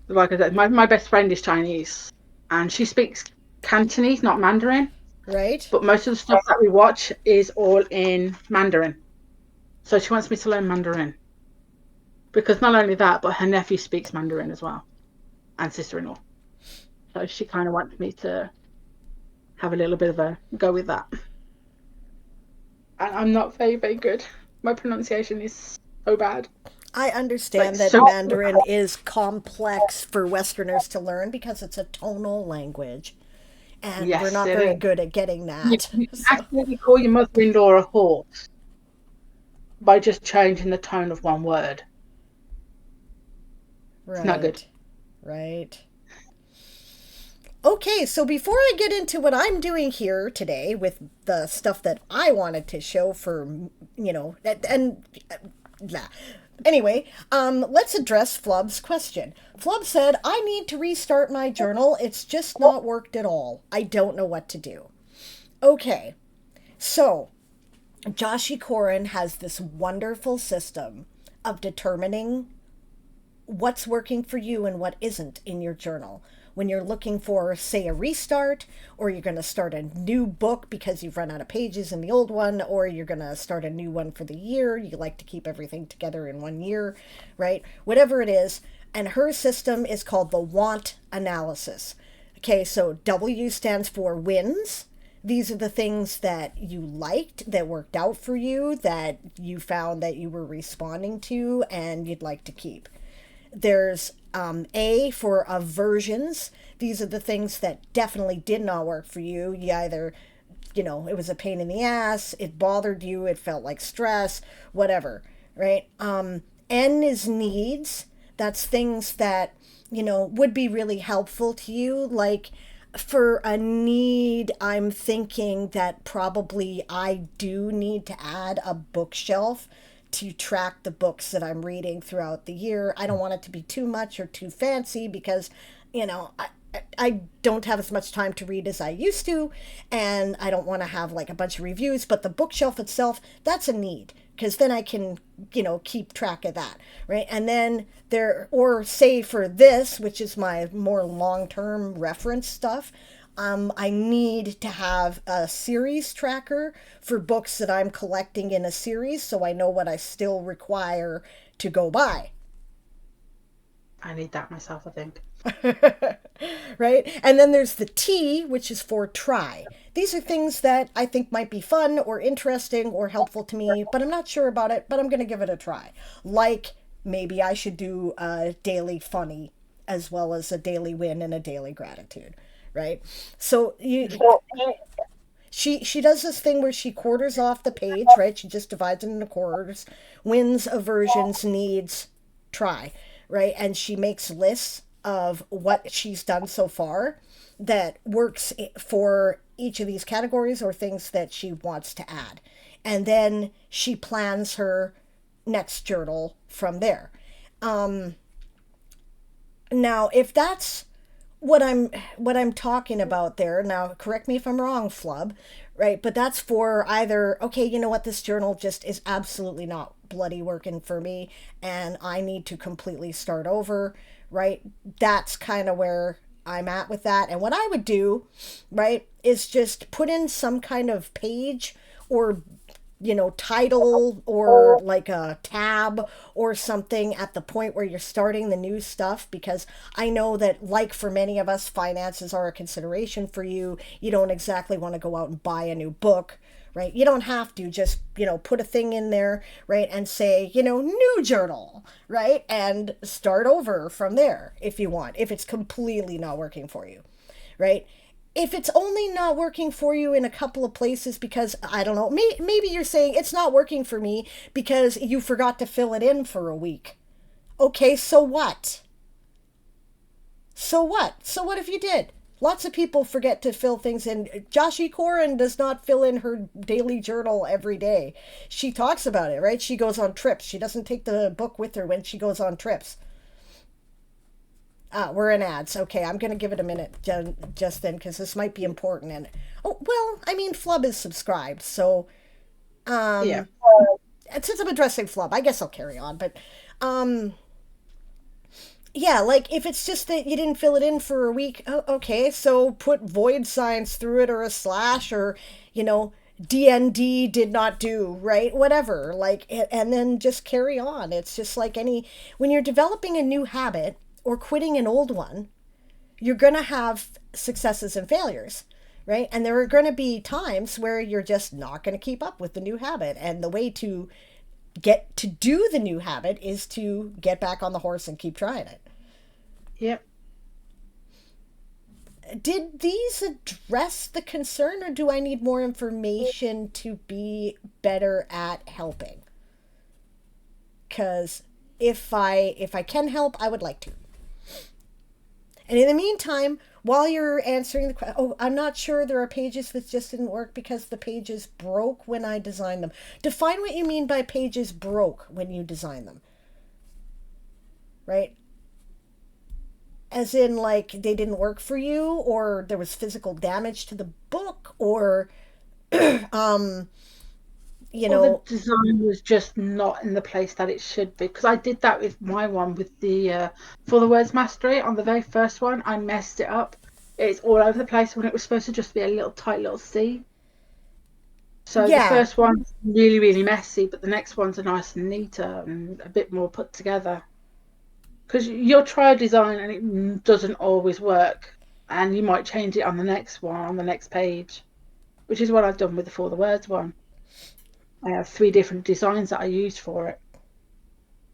Like I said, my best friend is Chinese, and she speaks Cantonese, not Mandarin. Right? But most of the stuff that we watch is all in Mandarin. So she wants me to learn Mandarin because not only that, but her nephew speaks Mandarin as well, and sister-in-law. So she kind of wants me to have a little bit of a go with that. And I'm not very, very good. My pronunciation is so bad. I Like understand that so. Mandarin is complex for Westerners to learn because it's a tonal language. And we're Yes, not it very is. good at getting You, that. you can So, accidentally call your mother-in-law a horse by just changing the tone of one word. It's not good. right. Right. Okay, so before I get into what I'm doing here today with the stuff that I wanted to show for, blah. Anyway, let's address Flub's question. Flub said, I need to restart my journal. It's just not worked at all. I don't know what to do. Okay, so Joshi Koren has this wonderful system of determining what's working for you and what isn't in your journal. When you're looking for, say, a restart, or you're going to start a new book because you've run out of pages in the old one, or you're going to start a new one for the year, you like to keep everything together in one year, right? Whatever it is. And her system is called the want analysis. Okay, so W stands for wins. These are the things that you liked, that worked out for you, that you found that you were responding to and you'd like to keep. There's A for aversions. These are the things that definitely did not work for you. You either, it was a pain in the ass, it bothered you, it felt like stress, whatever, right? N is needs. That's things that, would be really helpful to you. Like for a need, I'm thinking that probably I do need to add a bookshelf to track the books that I'm reading throughout the year. I don't want it to be too much or too fancy because, you know, I, I don't have as much time to read as I used to, and I don't want to have like a bunch of reviews, but the bookshelf itself, that's a need, because then I can, keep track of that, right? And then or say for this, which is my more long-term reference stuff, I need to have a series tracker for books that I'm collecting in a series, so I know what I still require to go buy. I need that myself, I think. Right? And then there's the T, which is for try. These are things that I think might be fun or interesting or helpful to me, but I'm not sure about it, but I'm going to give it a try. Like maybe I should do a daily funny as well as a daily win and a daily gratitude, right? So she does this thing where she quarters off the page, right? She just divides it into quarters. Wins, aversions, needs, try, right? And she makes lists of what she's done so far that works for each of these categories or things that she wants to add. And then she plans her next journal from there. Now, if that's what I'm talking about there, now correct me if I'm wrong, Flub, right? But that's for either, okay, you know what, this journal just is absolutely not bloody working for me and I need to completely start over, right? That's kind of where I'm at with that. And what I would do, right, is just put in some kind of page or title or like a tab or something at the point where you're starting the new stuff, because I know that, like for many of us, finances are a consideration for you. You don't exactly want to go out and buy a new book, right? You don't have to just, put a thing in there, right? And say, new journal, right? And start over from there if you want, if it's completely not working for you, right? If it's only not working for you in a couple of places because, I don't know, maybe you're saying it's not working for me because you forgot to fill it in for a week. Okay, so what? So what? So what if you did? Lots of people forget to fill things in. Joshi Corin does not fill in her daily journal every day. She talks about it, right? She goes on trips. She doesn't take the book with her when she goes on trips. We're in ads. Okay, I'm going to give it a minute just then because this might be important. And Flub is subscribed, so Yeah. since I'm addressing Flub, I guess I'll carry on. But yeah, like if it's just that you didn't fill it in for a week, okay, so put void signs through it or a slash or DND did not do, right? Whatever, like, and then just carry on. It's just like when you're developing a new habit or quitting an old one, you're going to have successes and failures, right? And there are going to be times where you're just not going to keep up with the new habit. And the way to get to do the new habit is to get back on the horse and keep trying it. Yep. Did these address the concern, or do I need more information to be better at helping? Because if I can help, I would like to. And in the meantime, while you're answering the question, I'm not sure, there are pages that just didn't work because the pages broke when I designed them. Define what you mean by pages broke when you design them. Right? As in, like, they didn't work for you, or there was physical damage to the book, or the design was just not in the place that it should be. Because I did that with my one with the For the Words Mastery on the very first one. I messed it up. It's all over the place when it was supposed to just be a little tight little C. So the first one's really, really messy, but the next ones are nice and neater and a bit more put together. Because you'll try a design and it doesn't always work, and you might change it on the next one, on the next page, which is what I've done with the For the Words one. I have 3 different designs that I used for it.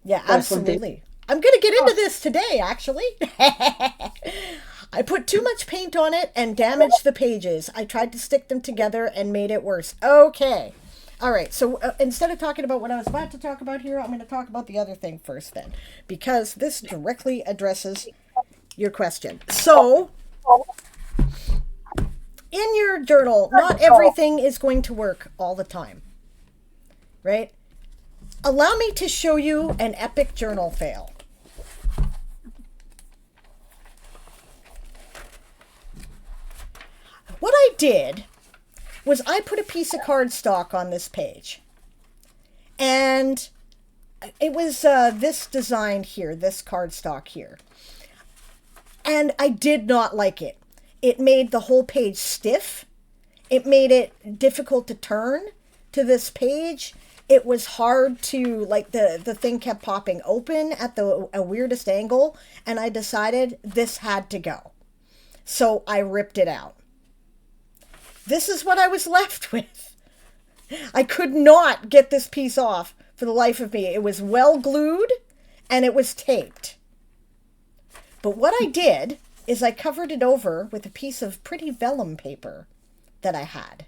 Yeah, absolutely. I'm going to get into this today, actually. I put too much paint on it and damaged the pages. I tried to stick them together and made it worse. Okay. All right. So instead of talking about what I was about to talk about here, I'm going to talk about the other thing first then, because this directly addresses your question. So in your journal, not everything is going to work all the time. Right? Allow me to show you an epic journal fail. what I did was I put a piece of cardstock on this page. And it was this design here, this cardstock here. And I did not like it. It made the whole page stiff. It made it difficult to turn to this page. It was hard to, like, the thing kept popping open at the weirdest angle. And I decided this had to go. So I ripped it out. This is what I was left with. I could not get this piece off for the life of me. It was well glued and it was taped. But what I did is I covered it over with a piece of pretty vellum paper that I had.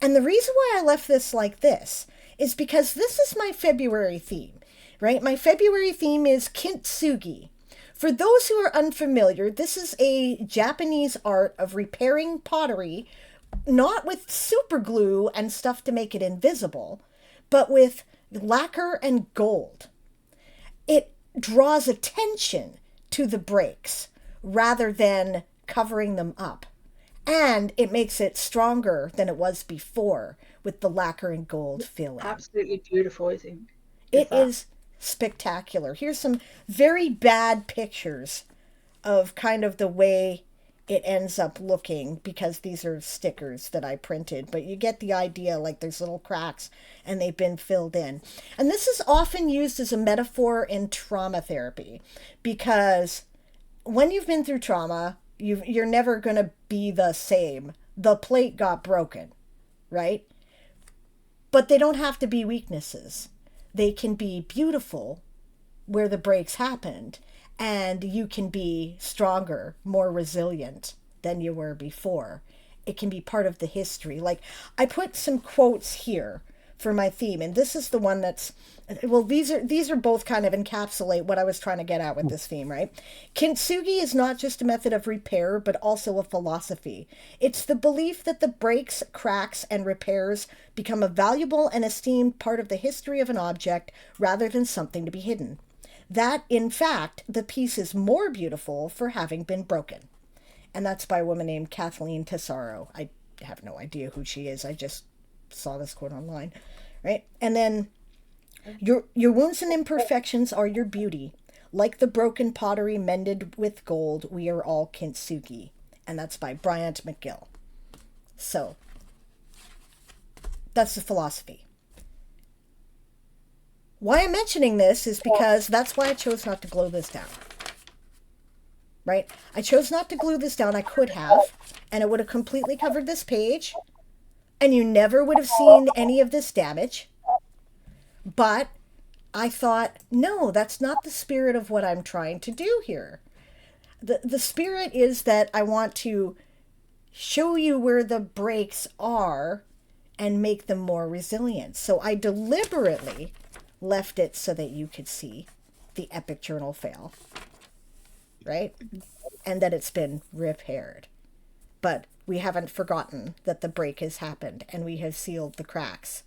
And the reason why I left this like this is because this is my February theme, right? My February theme is kintsugi. For those who are unfamiliar, this is a Japanese art of repairing pottery, not with super glue and stuff to make it invisible, but with lacquer and gold. It draws attention to the breaks rather than covering them up. And it makes it stronger than it was before with the lacquer and gold filling. Absolutely beautiful, I think. It is spectacular. Here's some very bad pictures of kind of the way it ends up looking, because these are stickers that I printed, but you get the idea, like there's little cracks and they've been filled in. And this is often used as a metaphor in trauma therapy, because when you've been through trauma, you're never going to be the same. The plate got broken, right? But they don't have to be weaknesses. They can be beautiful where the breaks happened, and you can be stronger, more resilient than you were before. It can be part of the history. Like, I put some quotes here for my theme, and this is the one that's, well, these are both kind of encapsulate what I was trying to get at with this theme, right? Kintsugi is not just a method of repair, but also a philosophy. It's the belief that the breaks, cracks, and repairs become a valuable and esteemed part of the history of an object rather than something to be hidden. That, in fact, the piece is more beautiful for having been broken. And that's by a woman named Kathleen Tesaro. I have no idea who she is. I just saw this quote online, right? And then, your wounds and imperfections are your beauty. Like the broken pottery mended with gold, we are all kintsugi. And that's by Bryant McGill. So, that's the philosophy. Why I'm mentioning this is because that's why I chose not to glue this down. Right? I chose not to glue this down. I could have, and it would have completely covered this page, and you never would have seen any of this damage. But I thought, no, that's not the spirit of what I'm trying to do here. The spirit is that I want to show you where the breaks are and make them more resilient. So I deliberately left it so that you could see the epic journal fail, right? And that it's been repaired. But we haven't forgotten that the break has happened and we have sealed the cracks.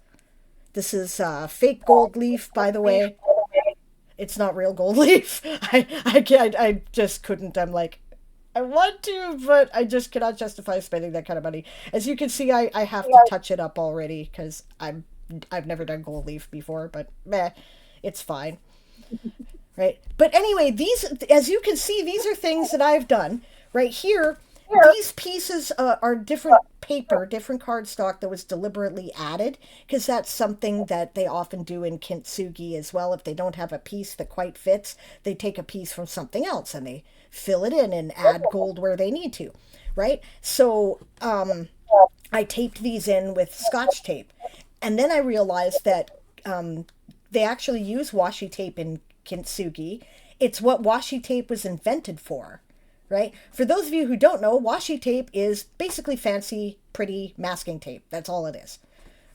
This is fake gold leaf, by the way. It's not real gold leaf. I just couldn't. I'm like, I want to, but I just cannot justify spending that kind of money. As you can see, I have to touch it up already because I've never done gold leaf before, but meh, it's fine. Right? But anyway, these, as you can see, these are things that I've done. Right here, these pieces are different paper, different cardstock that was deliberately added, because that's something that they often do in kintsugi as well. If they don't have a piece that quite fits, they take a piece from something else and they fill it in and add gold where they need to, right? So I taped these in with Scotch tape. And then I realized that they actually use washi tape in kintsugi. It's what washi tape was invented for, right? For those of you who don't know, washi tape is basically fancy, pretty masking tape. That's all it is,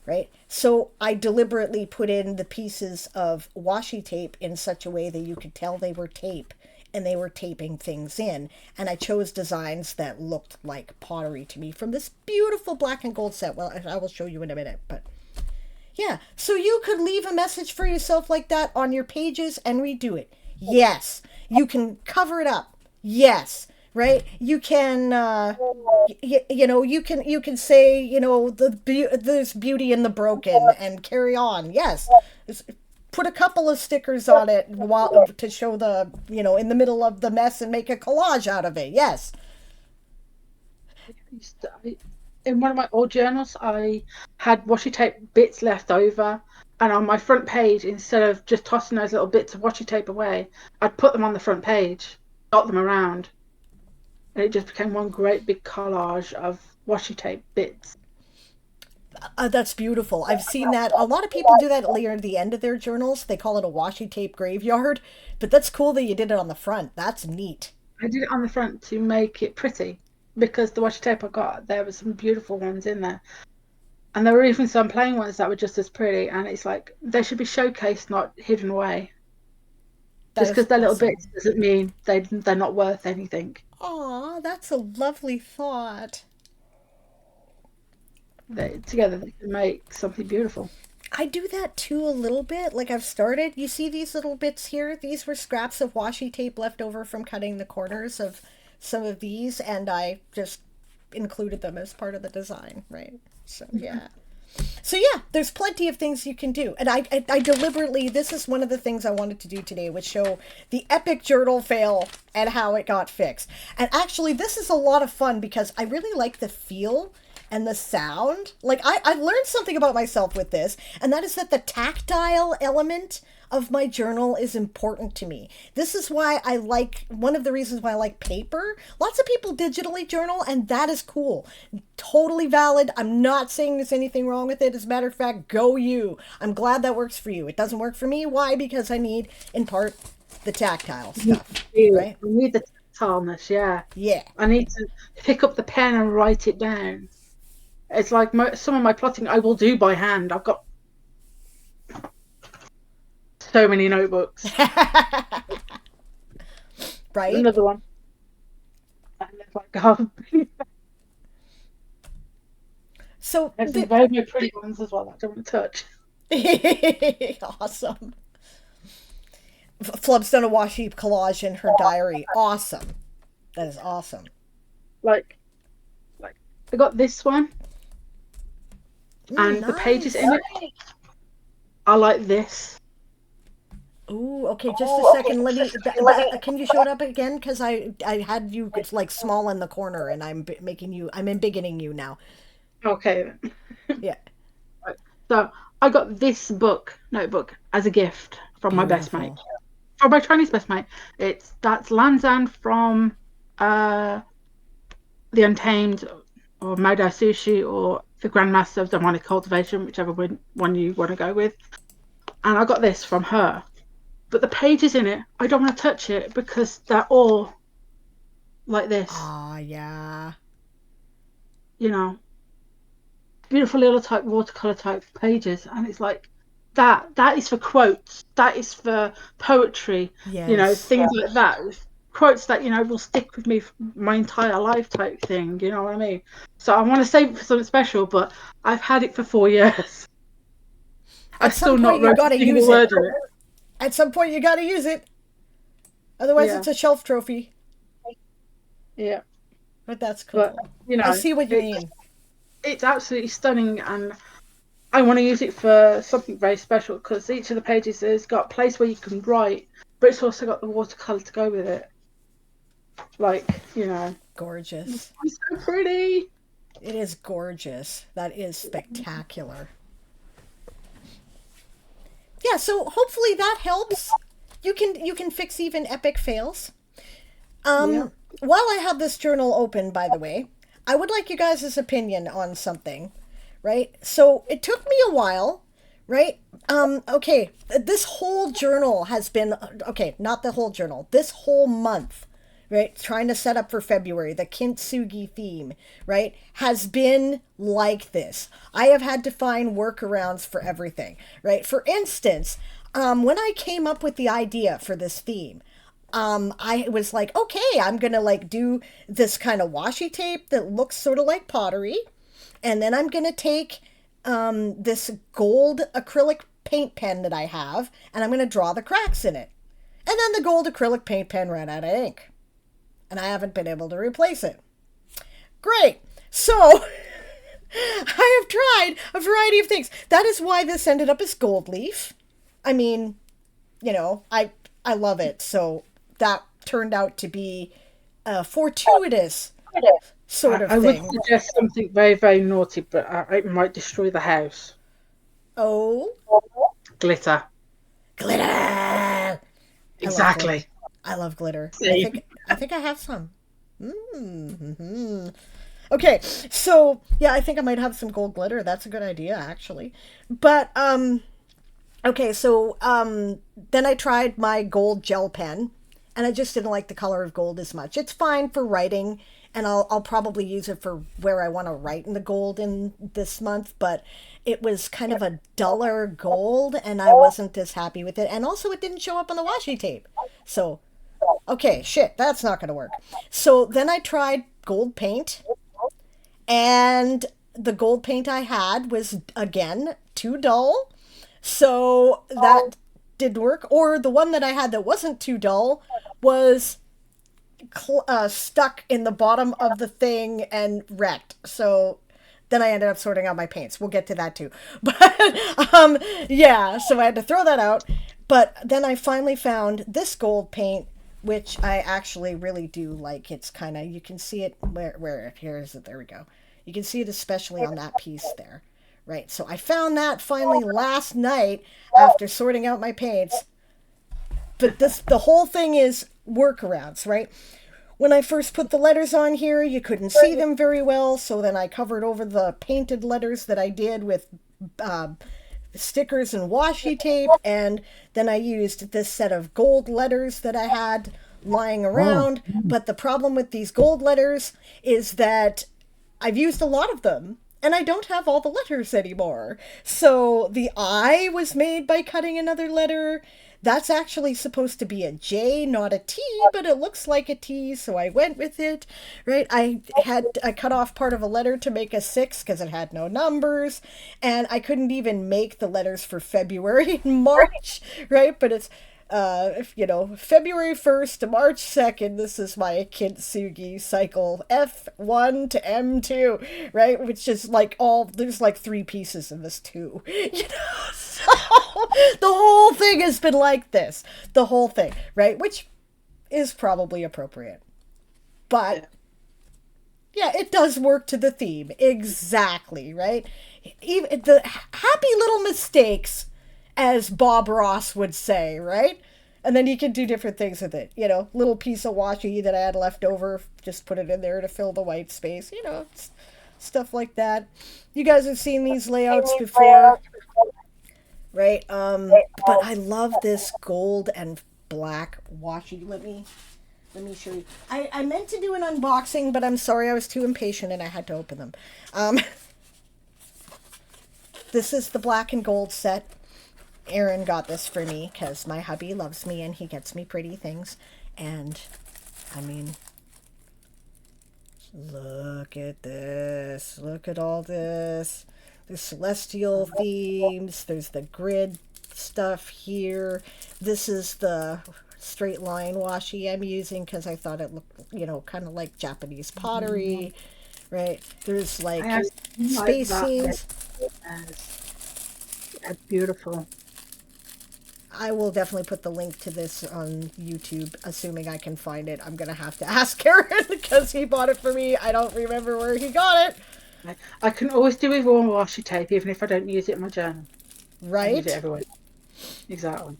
right? So I deliberately put in the pieces of washi tape in such a way that you could tell they were tape and they were taping things in. And I chose designs that looked like pottery to me from this beautiful black and gold set. Well, I will show you in a minute, but yeah. So you could leave a message for yourself like that on your pages and redo it. Yes. You can cover it up. Yes. right? You can you can say, there's beauty in the broken and carry on. Yes. Put a couple of stickers on it while to show the, in the middle of the mess and make a collage out of it. Yes. In one of my old journals, I had washi tape bits left over, and on my front page, instead of just tossing those little bits of washi tape away, I'd put them on the front page, dot them around, and it just became one great big collage of washi tape bits. That's beautiful. I've seen that. A lot of people do that near the end of their journals. They call it a washi tape graveyard, but that's cool that you did it on the front. That's neat. I did it on the front to make it pretty because the washi tape I got, there were some beautiful ones in there. And there were even some plain ones that were just as pretty. And it's like, they should be showcased, not hidden away. That Just is because they're little awesome. bits doesn't mean they're not worth anything. Aw, that's a lovely thought. Together they can make something beautiful. I do that too a little bit. Like I've started. You see these little bits here? These were scraps of washi tape left over from cutting the corners of some of these, and I just included them as part of the design, right? So yeah. So yeah, there's plenty of things you can do, and I deliberately, this is one of the things I wanted to do today, was show the epic journal fail and how it got fixed. And actually, this is a lot of fun because I really like the feel and the sound. Like I learned something about myself with this, and that is that the tactile element of my journal is important to me. This is why I like, one of the reasons why I like paper. Lots of people digitally journal, and that is cool. Totally valid. I'm not saying there's anything wrong with it. As a matter of fact, go you. I'm glad that works for you. It doesn't work for me. Why? Because I need, in part, the tactile stuff. Right? I need the tactileness, yeah. Yeah. I need to pick up the pen and write it down. It's like some of my plotting I will do by hand. I've got so many notebooks. Right? Another one. And there's like half. So There's some very, very pretty ones as well that I don't want to touch. awesome. Flub's done a washi collage in her diary. Awesome. That is awesome. Like I got this one, and Nice. the pages in it are like this. Ooh, okay, just a second. Let me. Can you show it up again? Because I had you like small in the corner, and I'm embiggening you now. Okay. Yeah. So I got this notebook as a gift from my best mate. Beautiful. From my Chinese best mate. That's Lanzan from The Untamed, or Maodai Sushi, or the Grandmaster of Demonic Cultivation, whichever one you want to go with. And I got this from her. But the pages in it, I don't want to touch it because they're all like this. Ah, yeah. Beautiful little type watercolor type pages, and it's like that is for quotes, that is for poetry. Yes. Things like that, quotes that will stick with me for my entire life type thing, you know what I mean? So I want to save it for something special, but I've had it for 4 years. I've still not wrote a single word in it. At some point, you gotta use it. Otherwise, Yeah. it's a shelf trophy. Yeah, But that's cool. but I see what you mean. it's absolutely stunning, and I want to use it for something very special because each of the pages has got a place where you can write, but it's also got the watercolor to go with it. Gorgeous. It's so pretty. It is gorgeous. That is spectacular. Yeah, so hopefully that helps. You can fix even epic fails. Yeah. While I have this journal open, by the way, I would like you guys' opinion on something, right? So it took me a while, right? Okay, this whole journal has been, okay, not the whole journal, this whole month, right? Trying to set up for February, the Kintsugi theme, right? Has been like this. I have had to find workarounds for everything, right? For instance, when I came up with the idea for this theme, I was like, okay, I'm gonna like do this kind of washi tape that looks sort of like pottery, and then I'm gonna take this gold acrylic paint pen that I have, and I'm gonna draw the cracks in it. And then the gold acrylic paint pen ran out of ink. and I haven't been able to replace it. Great. So I have tried a variety of things. That is why this ended up as gold leaf. I mean, I love it. So that turned out to be a fortuitous sort of I thing. would suggest something very, very naughty, but it might destroy the house. Oh, Glitter. glitter! Exactly. I love glitter. Same. I think I have some. Mm-hmm. Okay, so yeah, I think I might have some gold glitter. That's a good idea, actually. But okay, so then I tried my gold gel pen, and I just didn't like the color of gold as much. It's fine for writing, and I'll probably use it for where I want to write in the gold in this month, but it was kind of a duller gold, and I wasn't as happy with it. And also, it didn't show up on the washi tape. So, okay, shit, that's not going to work. So then I tried gold paint, and the gold paint I had was, again, too dull. So that didn't work. Or the one that I had that wasn't too dull was stuck in the bottom of the thing and wrecked. So then I ended up sorting out my paints. We'll get to that too. But yeah, so I had to throw that out. But then I finally found this gold paint, which I actually really do like. It's kind of, you can see it here is it? There we go. You can see it especially on that piece there. Right, so I found that finally last night after sorting out my paints. But the whole thing is workarounds, right? When I first put the letters on here, you couldn't see them very well, so then I covered over the painted letters that I did with stickers and washi tape, and then I used this set of gold letters that I had lying around. But the problem with these gold letters is that I've used a lot of them, and I don't have all the letters anymore. So the I was made by cutting another letter. That's actually supposed to be a J, not a T, but it looks like a T, so I went with it, right? I cut off part of a letter to make a 6 because it had no numbers, and I couldn't even make the letters for February and March, right? But it's February 1st to March 2nd, this is my kintsugi cycle, F1 to M2, right? Which is like there's like 3 pieces in this too, so the whole thing has been like this, the whole thing, right? Which is probably appropriate. But yeah, it does work to the theme, exactly, right? Even the happy little mistakes, as Bob Ross would say, right? And then you can do different things with it. Little piece of washi that I had left over, just put it in there to fill the white space, stuff like that. You guys have seen these layouts before, right? But I love this gold and black washi. Let me show you. I meant to do an unboxing, but I'm sorry, I was too impatient and I had to open them. This is the black and gold set. Aaron got this for me because my hubby loves me and he gets me pretty things. And, I mean, look at this. Look at all this. There's celestial themes. There's the grid stuff here. This is the straight line washi I'm using because I thought it looked, kind of like Japanese pottery, right? There's like space scenes. That's beautiful. I will definitely put the link to this on YouTube, assuming I can find it. I'm going to have to ask Aaron because he bought it for me. I don't remember where he got it. I can always do with raw washi tape, even if I don't use it in my journal. Right? I use it everywhere. Exactly.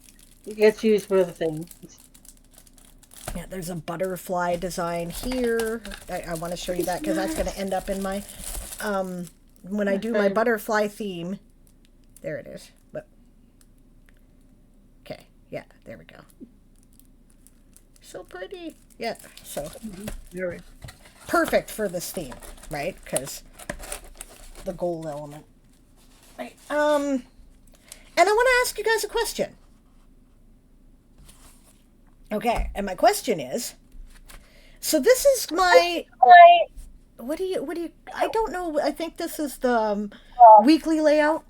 It gets used for other things. Yeah, there's a butterfly design here. I want to show you that because that's going to end up in my, when I do my butterfly theme. There it is. But, okay, yeah, there we go. So pretty. Yeah, so perfect for this theme, right? Because the gold element. Right. And I want to ask you guys a question. Okay, and my question is, so this is my, what do you, I don't know, I think this is the weekly layout,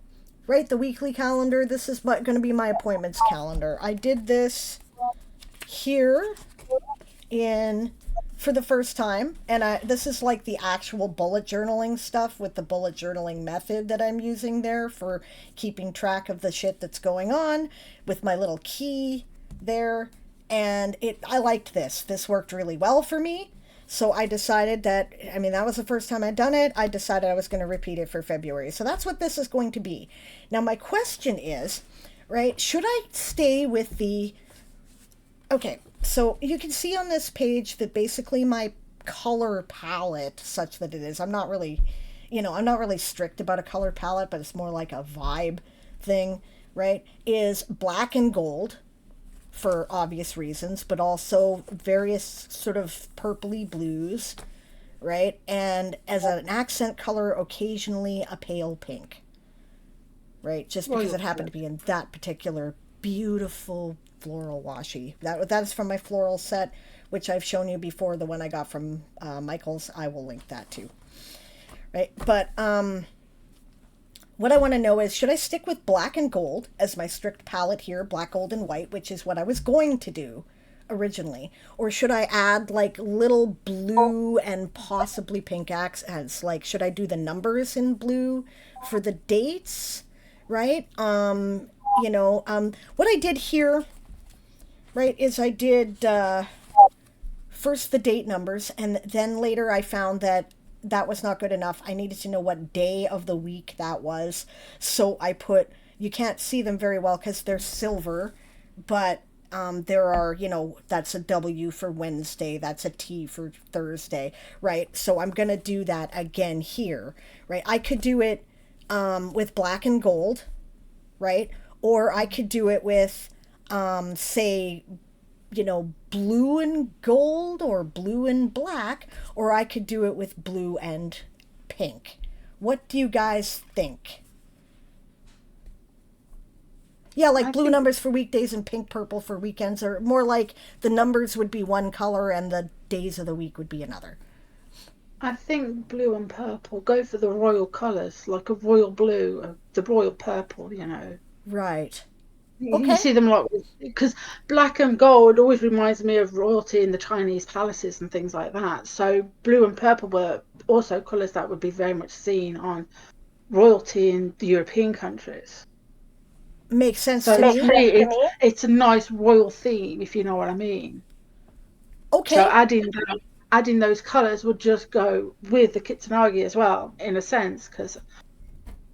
right? The weekly calendar. This is going to be my appointments calendar. I did this here in for the first time, and this is like the actual bullet journaling stuff with the bullet journaling method that I'm using there for keeping track of the shit that's going on with my little key there. And I liked this. This worked really well for me. So I decided that, I mean, that was the first time I'd done it. I decided I was going to repeat it for February. So that's what this is going to be. Now, my question is, right, should I stay with the... Okay, so you can see on this page that basically my color palette, such that it is, I'm not really strict about a color palette, but it's more like a vibe thing, right, is black and gold for obvious reasons, but also various sort of purpley blues, right? And as an accent color, occasionally a pale pink, right? Just because it happened to be in that particular beautiful floral washi. That is from my floral set, which I've shown you before, the one I got from Michael's. I will link that too, right? But what I want to know is, should I stick with black and gold as my strict palette here, black, gold, and white, which is what I was going to do originally? Or should I add like little blue and possibly pink accents? Like, should I do the numbers in blue for the dates, right? What I did here, right, is I did first the date numbers, and then later I found that was not good enough. I needed to know what day of the week that was. So I put, you can't see them very well because they're silver, but there are, that's a W for Wednesday, that's a T for Thursday, right? So I'm going to do that again here, right? I could do it with black and gold, right? Or I could do it with, say, blue and gold or blue and black, or I could do it with blue and pink. What do you guys think? Yeah, like blue numbers for weekdays and pink purple for weekends, or more like the numbers would be one color and the days of the week would be another. I think blue and purple, go for the royal colours, like a royal blue, the royal purple, Right. You Okay. see them like, because black and gold always reminds me of royalty in the Chinese palaces and things like that. So blue and purple were also colours that would be very much seen on royalty in the European countries. Makes sense So to me. it's a nice royal theme, if you know what I mean. Okay. So adding those colours would just go with the kitsunagi as well, in a sense, because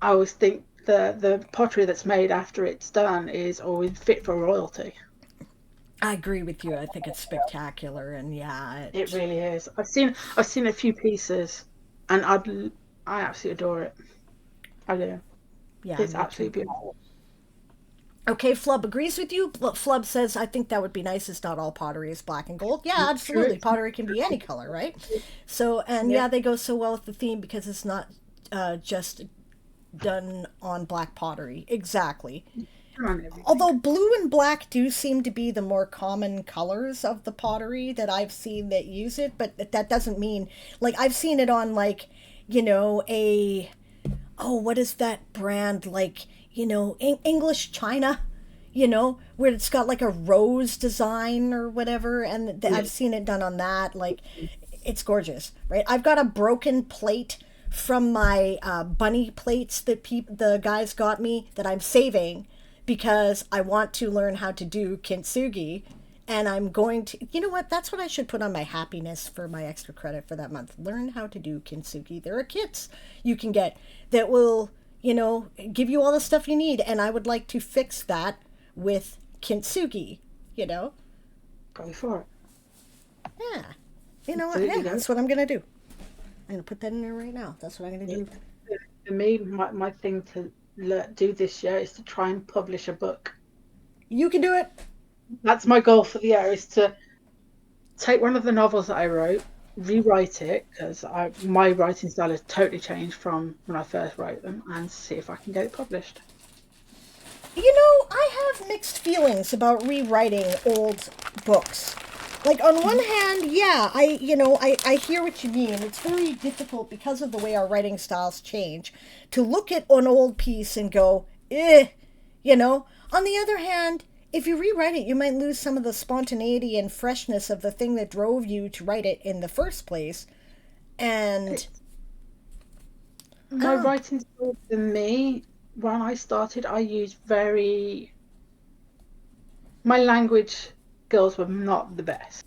I always think the pottery that's made after it's done is always fit for royalty. I agree with you. I think it's spectacular, and yeah, It really is. I've seen a few pieces, and I absolutely adore it. I do. Yeah, It's absolutely beautiful. Okay, Flub agrees with you. Flub says, I think that would be nice. It's not all pottery is black and gold. Yeah, absolutely. Pottery can be any color, right? So, and yeah, they go so well with the theme because it's not just done on black pottery. Exactly. Although blue and black do seem to be the more common colors of the pottery that I've seen that use it, but that doesn't mean, like, I've seen it on, like, what is that brand, like, English China, where it's got like a rose design or whatever, and I've seen it done on that. Like, it's gorgeous, right? I've got a broken plate from my bunny plates that the guys got me that I'm saving because I want to learn how to do kintsugi, and I'm going to, that's what I should put on my happiness for my extra credit for that month. Learn how to do kintsugi. There are kits you can get that will, give you all the stuff you need, and I would like to fix that with kintsugi, Go for it. Yeah. That's what I'm going to do. I'm going to put that in there right now. That's what I'm going to do. For me, my thing to do this year is to try and publish a book. You can do it. That's my goal for the year, is to take one of the novels that I wrote, rewrite it, because my writing style has totally changed from when I first wrote them, and see if I can get it published. I have mixed feelings about rewriting old books. Like, on one hand, yeah, I hear what you mean. It's very difficult because of the way our writing styles change to look at an old piece and go, eh, On the other hand, if you rewrite it, you might lose some of the spontaneity and freshness of the thing that drove you to write it in the first place. And My writing style for me, when I started, I used my language skills were not the best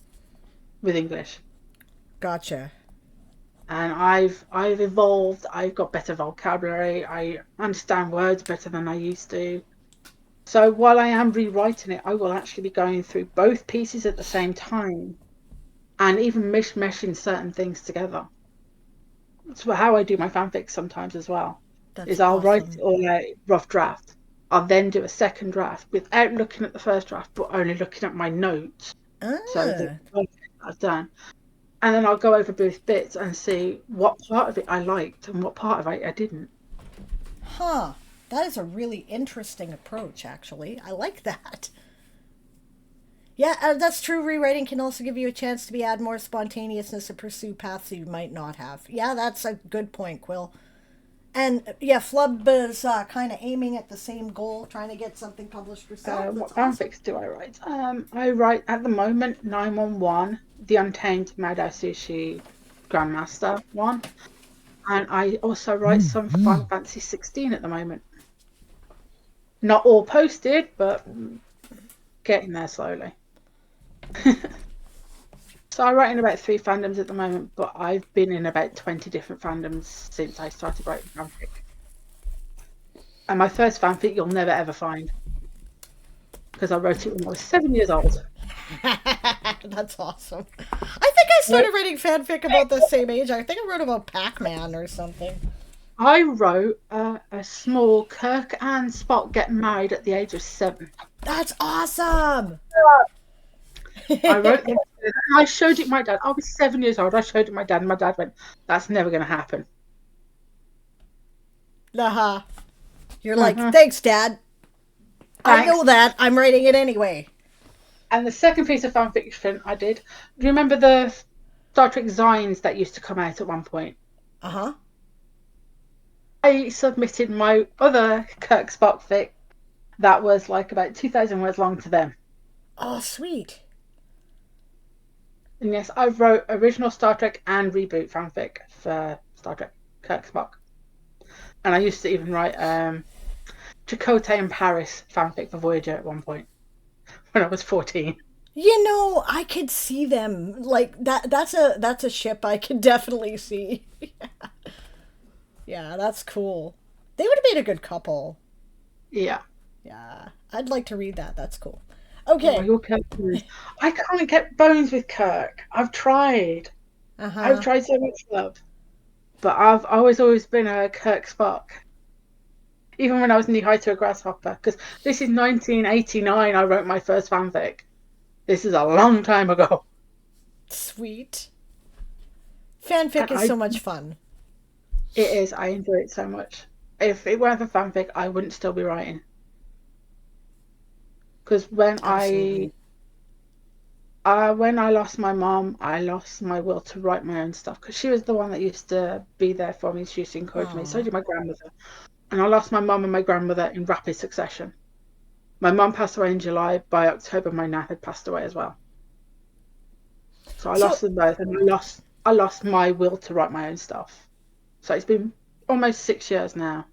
with English. gotcha. And I've evolved. I've got better vocabulary. I understand words better than I used to. So while I am rewriting it, I will actually be going through both pieces at the same time and even meshing certain things together. That's how I do my fanfics sometimes as well. That's Is I'll write awesome. it all a rough draft. I'll then do a second draft without looking at the first draft, but only looking at my notes. So the Ah, I've done. And then I'll go over both bits and see what part of it I liked and what part of it I didn't. huh. That is a really interesting approach, actually. I like that. Yeah, that's true. Rewriting can also give you a chance to add more spontaneousness and pursue paths you might not have. Yeah, that's a good point, Quill. And yeah, Flub is kind of aiming at the same goal, trying to get something published herself. That's What awesome. fanfics do I write? I write at the moment 911, the Untamed Madao Sushi Grandmaster one. And I also write some Final Fantasy 16 at the moment. Not all posted, but getting there slowly. So I write in about 3 fandoms at the moment, but I've been in about 20 different fandoms since I started writing fanfic. And my first fanfic you'll never ever find, because I wrote it when I was 7 years old. That's awesome. I think I started writing fanfic about the same age. I think I wrote about Pac-Man or something. I wrote a small Kirk and Spock get married at the age of 7. That's awesome. I wrote them. I showed it my dad. I was 7 years old. I showed it my dad, and my dad went, "That's never going to happen." Aha. You're like, thanks, Dad. I know that. I'm writing it anyway. And the second piece of fan fiction I did, do you remember the Star Trek zines that used to come out at one point? Uh-huh. I submitted my other Kirk Spock fic that was like about 2,000 words long to them. Oh, sweet. And yes, I wrote original Star Trek and reboot fanfic for Star Trek Kirk Spock. And I used to even write Chakotay and Paris fanfic for Voyager at one point when I was 14. You know, I could see them like that. That's a ship I can definitely see. Yeah, that's cool. They would have made a good couple. Yeah. Yeah, I'd like to read that. That's cool. Okay. Oh, your Kirk bones. I can't get bones with Kirk. I've tried. I've tried so much love. But I've always been a Kirk Spock. Even when I was knee high to a grasshopper. Because this is 1989 I wrote my first fanfic. This is a long time ago. Sweet. Fanfic is so much fun. It is. I enjoy it so much. If it weren't for fanfic, I wouldn't still be writing. Because when I lost my mom, I lost my will to write my own stuff. Because she was the one that used to be there for me. She used to encourage me. So did my grandmother. And I lost my mom and my grandmother in rapid succession. My mom passed away in July. By October, my nan had passed away as well. So I lost them both, and I lost my will to write my own stuff. So it's been almost 6 years now,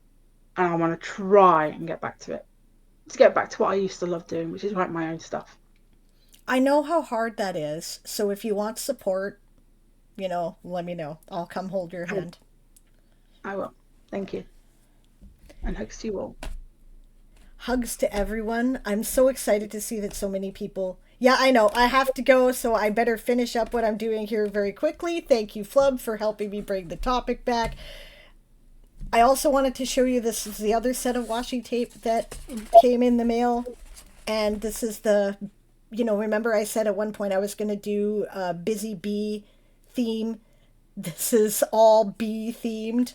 and I want to try and get back to it. To get back to what I used to love doing, which is write my own stuff. I know how hard that is. So if you want support, let me know. I'll come hold your hand. I will. Thank you. And hugs to you all. Hugs to everyone. I'm so excited to see that so many people. Yeah, I know. I have to go, so I better finish up what I'm doing here very quickly. Thank you, Flub, for helping me bring the topic back. I also wanted to show you, this is the other set of washi tape that came in the mail. And this is remember I said at one point I was going to do a busy bee theme. This is all bee themed.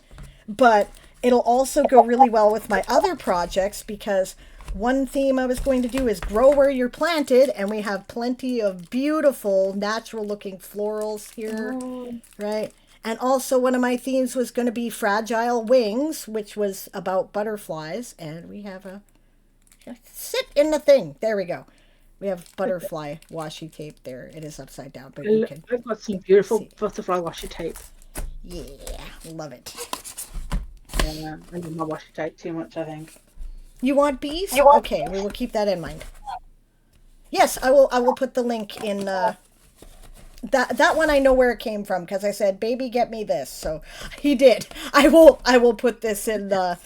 But it'll also go really well with my other projects, because one theme I was going to do is grow where you're planted, and we have plenty of beautiful natural looking florals here, right? And also one of my themes was going to be fragile wings, which was about butterflies, and we have a Sit in the thing. There we go. We have butterfly washi tape there. It is upside down, but you can I've got some beautiful see. butterfly washi tape. Yeah, love it. Yeah, I love my washi tape too much, I think. You want bees? Okay, we will keep that in mind. Yes, I will. I will put the link in. That one I know where it came from because I said, "Baby, get me this." So he did. I will. I will put this in the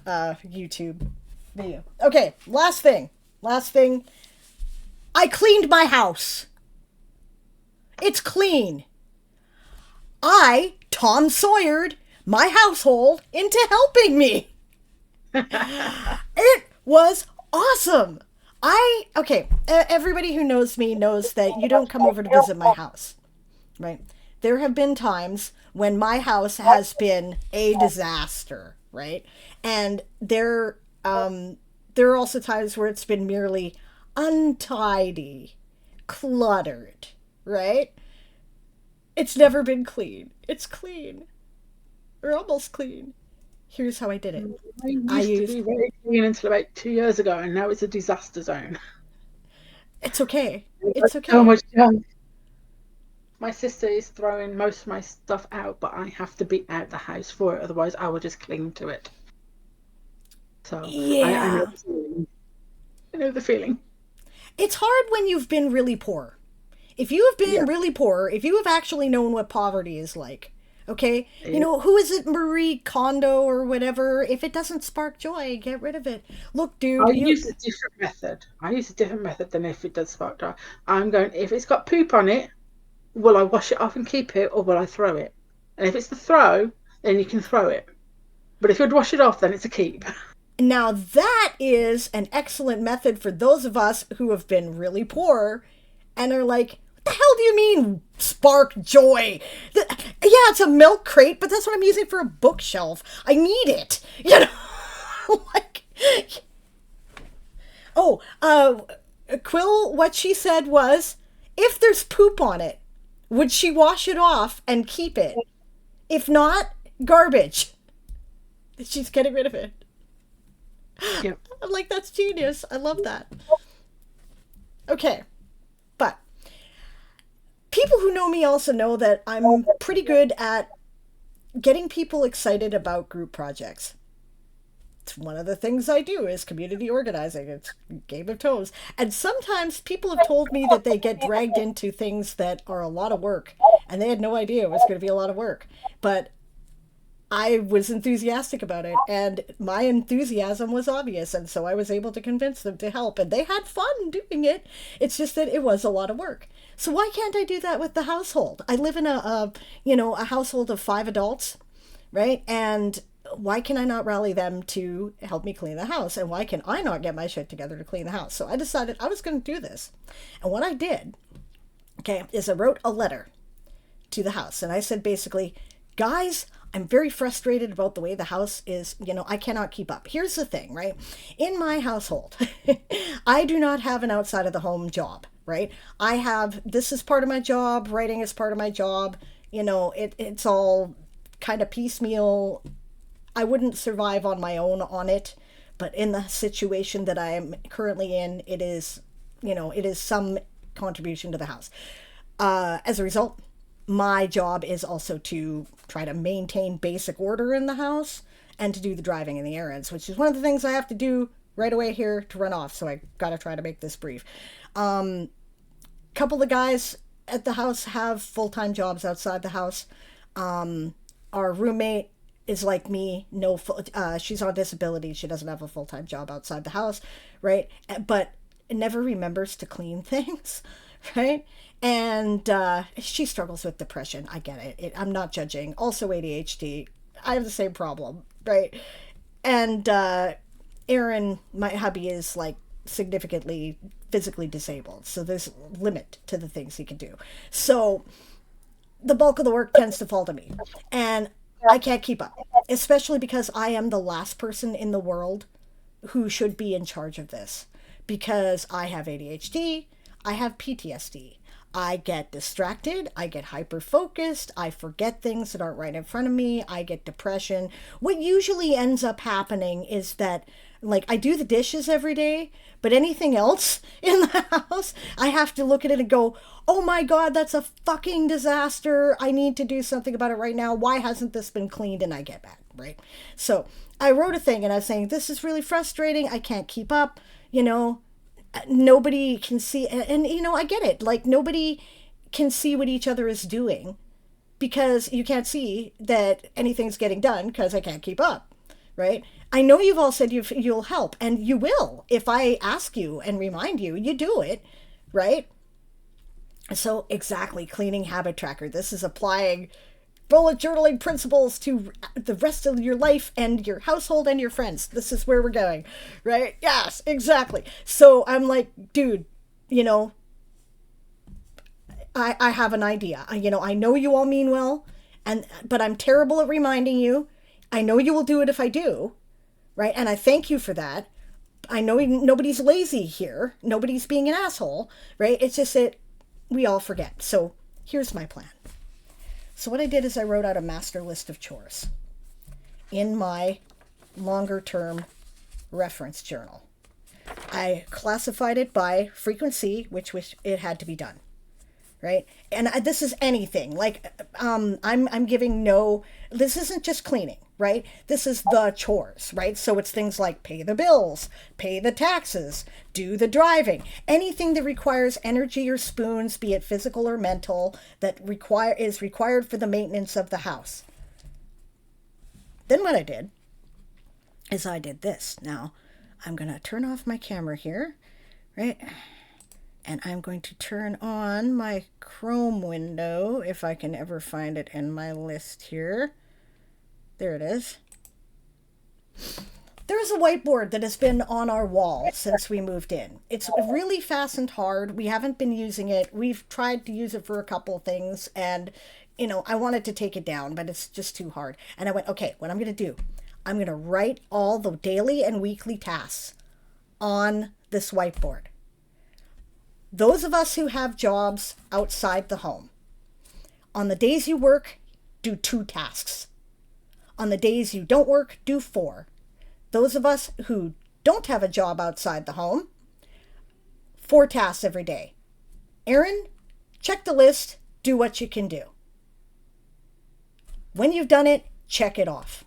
YouTube video. Okay, last thing. Last thing. I cleaned my house. It's clean. I Tom Sawyered my household into helping me. It was awesome. Everybody who knows me knows that you don't come over to visit my house, right? There have been times when my house has been a disaster, right? And there are also times where it's been merely untidy, cluttered, right? It's never been clean. It's clean. Or almost clean. Here's how I did it. I used to be very clean until about 2 years ago, and now it's a disaster zone. It's okay. It's okay. So much junk. My sister is throwing most of my stuff out, but I have to be out the house for it, otherwise I will just cling to it. So Yeah. I know the feeling. It's hard when you've been really poor. If you have been really poor, if you have actually known what poverty is like, okay? You know, who is it, Marie Kondo or whatever? If it doesn't spark joy, get rid of it. Look, dude. I use a different method. I use a different method than if it does spark joy. I'm going, if it's got poop on it, will I wash it off and keep it, or will I throw it? And if it's the throw, then you can throw it. But if you'd wash it off, then it's a keep. Now that is an excellent method for those of us who have been really poor and are like, what the hell do you mean spark joy? Yeah, it's a milk crate, but that's what I'm using for a bookshelf. I need it. You know? Like, Quill, what she said was, if there's poop on it, would she wash it off and keep it? If not, garbage. She's getting rid of it. Yep. I'm like, that's genius. I love that. Okay. But people who know me also know that I'm pretty good at getting people excited about group projects. It's one of the things I do is community organizing. It's Game of Toes. And sometimes people have told me that they get dragged into things that are a lot of work. And they had no idea it was going to be a lot of work. But I was enthusiastic about it, and my enthusiasm was obvious, and so I was able to convince them to help, and they had fun doing it. It's just that it was a lot of work. So why can't I do that with the household? I live in a household of 5 adults, right? And why can I not rally them to help me clean the house? And why can I not get my shit together to clean the house? So I decided I was going to do this. And what I did, okay, is I wrote a letter to the house, and I said basically, guys, I'm very frustrated about the way the house is. I cannot keep up. Here's the thing, right? In my household, I do not have an outside of the home job, right? This is part of my job. Writing is part of my job. It's all kind of piecemeal. I wouldn't survive on my own on it. But in the situation that I am currently in, it is some contribution to the house. As a result, my job is also to try to maintain basic order in the house and to do the driving and the errands, which is one of the things I have to do right away here to run off. So I got to try to make this brief. Couple of guys at the house have full-time jobs outside the house. Our roommate is like me. She's on disability. She doesn't have a full-time job outside the house, right? But never remembers to clean things, right? And she struggles with depression. I get it. I'm not judging. Also ADHD. I have the same problem, right? And Aaron, my hubby, is like significantly physically disabled. So there's a limit to the things he can do. So the bulk of the work tends to fall to me. And I can't keep up, especially because I am the last person in the world who should be in charge of this. Because I have ADHD, I have PTSD. I get distracted, I get hyper-focused, I forget things that aren't right in front of me, I get depression. What usually ends up happening is that Like, I do the dishes every day, but anything else in the house, I have to look at it and go, oh my God, that's a fucking disaster. I need to do something about it right now. Why hasn't this been cleaned? And I get mad, right? So I wrote a thing and I was saying, this is really frustrating. I can't keep up. You know, nobody can see. And I get it. Like, nobody can see what each other is doing because you can't see that anything's getting done because I can't keep up, right? I know you've all said you'll help, and you will. If I ask you and remind you, you do it, right? So exactly, cleaning habit tracker. This is applying bullet journaling principles to the rest of your life and your household and your friends. This is where we're going, right? Yes, exactly. So I'm like, dude, I have an idea. I know you all mean well, but I'm terrible at reminding you. I know you will do it if I do, right? And I thank you for that. I know nobody's lazy here. Nobody's being an asshole, right? It's just that we all forget. So here's my plan. So what I did is I wrote out a master list of chores in my longer term reference journal. I classified it by frequency, which it had to be done, right? And this is anything. Like, I'm giving this isn't just cleaning, right? This is the chores, right? So it's things like pay the bills, pay the taxes, do the driving, anything that requires energy or spoons, be it physical or mental, that is required for the maintenance of the house. Then what I did is I did this. Now, I'm going to turn off my camera here, right? And I'm going to turn on my Chrome window, if I can ever find it in my list here. There it is. There is a whiteboard that has been on our wall since we moved in. It's really fastened hard. We haven't been using it. We've tried to use it for a couple of things, and I wanted to take it down, but it's just too hard. And I went, okay, what I'm going to do, I'm going to write all the daily and weekly tasks on this whiteboard. Those of us who have jobs outside the home, on the days you work, do 2 tasks. On the days you don't work, do 4. Those of us who don't have a job outside the home, 4 tasks every day. Erin, check the list, do what you can do. When you've done it, check it off.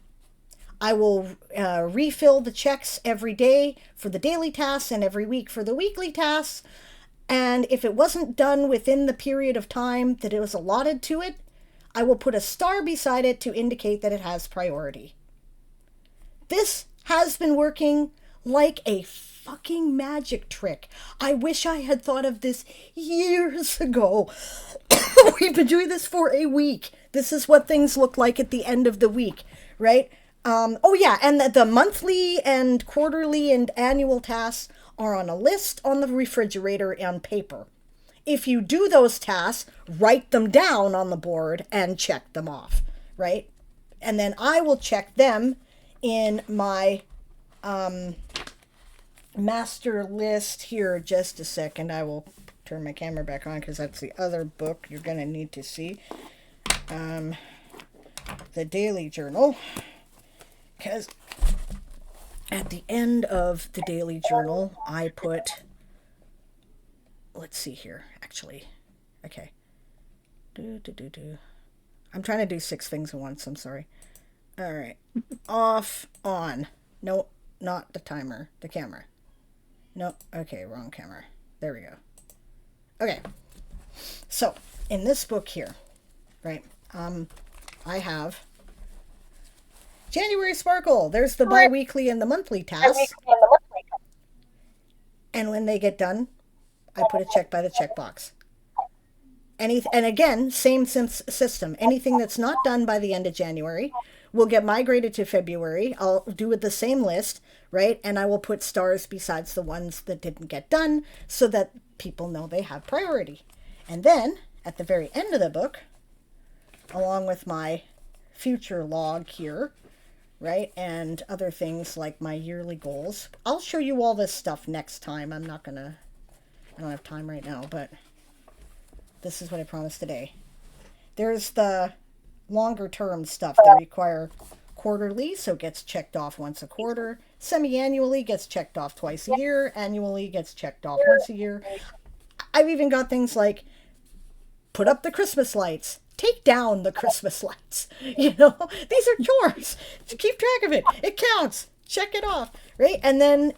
I will refill the checks every day for the daily tasks and every week for the weekly tasks. And if it wasn't done within the period of time that it was allotted to it, I will put a star beside it to indicate that it has priority. This has been working like a fucking magic trick. I wish I had thought of this years ago. We've been doing this for a week. This is what things look like at the end of the week, right? Oh yeah, and the monthly and quarterly and annual tasks are on a list on the refrigerator on paper. If you do those tasks, write them down on the board and check them off, right? And then I will check them in my master list here. Just a second. I will turn my camera back on because that's the other book you're going to need to see. The daily journal. Because at the end of the daily journal, I put... Let's see here, actually. Okay. I'm trying to do 6 things at once. I'm sorry. All right. Off, on. No, not the timer. The camera. No. Okay, wrong camera. There we go. Okay. So, in this book here, right, I have January Sparkle. There's the bi-weekly and the monthly tasks. And when they get done, I put a check by the checkbox. And again, same system. Anything that's not done by the end of January will get migrated to February. I'll do it the same list, right? And I will put stars besides the ones that didn't get done so that people know they have priority. And then, at the very end of the book, along with my future log here, right, and other things like my yearly goals, I'll show you all this stuff next time. I don't have time right now, but this is what I promised today. There's the longer term stuff that require quarterly, so it gets checked off once a quarter. Semi-annually gets checked off twice a year. Annually gets checked off once a year. I've even got things like put up the Christmas lights, take down the Christmas lights. These are chores. Keep track of it. It counts. Check it off, right? And then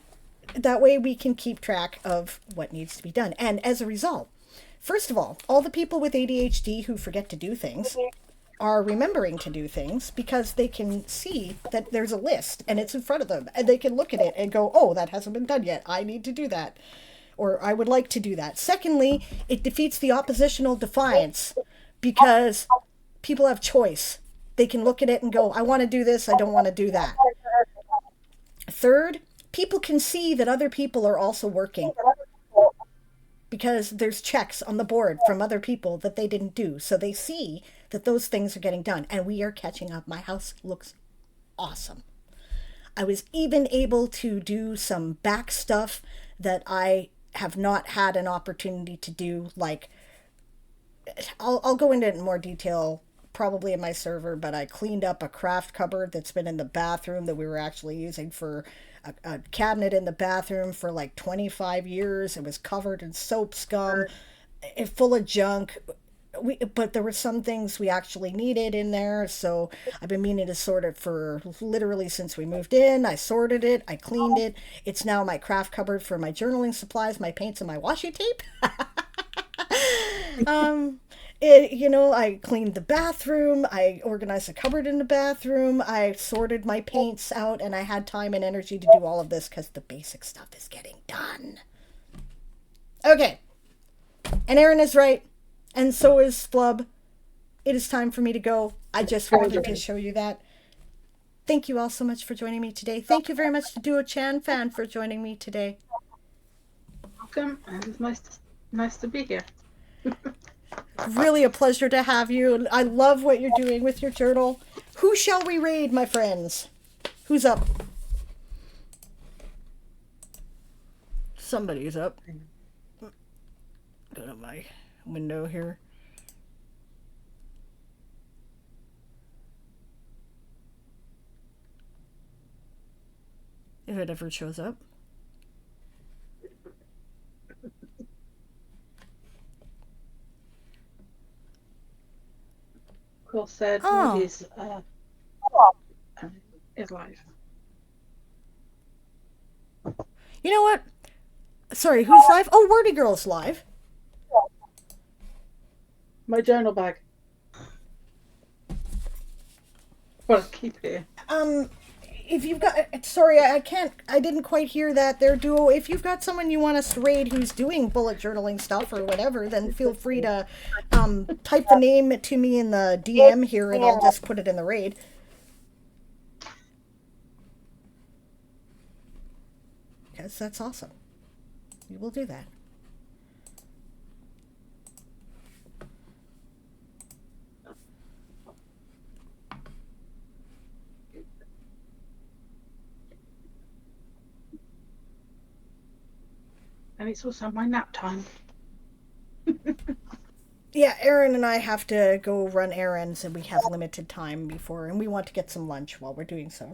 that way we can keep track of what needs to be done. And as a result, first of all the people with ADHD who forget to do things are remembering to do things because they can see that there's a list and it's in front of them and they can look at it and go, oh, that hasn't been done yet. I need to do that. Or I would like to do that. Secondly, it defeats the oppositional defiance because people have choice. They can look at it and go, I want to do this, I don't want to do that. Third, people can see that other people are also working because there's checks on the board from other people that they didn't do. So they see that those things are getting done and we are catching up. My house looks awesome. I was even able to do some back stuff that I have not had an opportunity to do. Like, I'll go into it in more detail probably in my server, but I cleaned up a craft cupboard that's been in the bathroom that we were actually using for a cabinet in the bathroom for like 25 years. It was covered in soap scum, full of junk. But there were some things we actually needed in there, so I've been meaning to sort it for literally since we moved in. I sorted it, I cleaned it. It's now my craft cupboard for my journaling supplies, my paints, and my washi tape. I cleaned the bathroom, I organized the cupboard in the bathroom, I sorted my paints out, and I had time and energy to do all of this because the basic stuff is getting done. Okay, and Erin is right. And so is Flub. It is time for me to go. I just wanted to show you that. Thank you all so much for joining me today. Thank you very much to Duochanfan for joining me today. Welcome. It's nice to be here. Really a pleasure to have you. I love what you're doing with your journal. Who shall we raid, my friends? Who's up? Somebody's up. Go to my window here. If it ever shows up. Cool said is live. You know what? Sorry, who's live? Oh, Wordy Girl's live. My journal bag. Well, keep here. If you've got, sorry, I didn't quite hear that there, Duo. If you've got someone you want us to raid who's doing bullet journaling stuff or whatever, then feel free to type the name to me in the DM here and I'll just put it in the raid. Because that's awesome. We will do that. And it's also my nap time. Yeah, Erin and I have to go run errands and we have limited time before, and we want to get some lunch while we're doing so.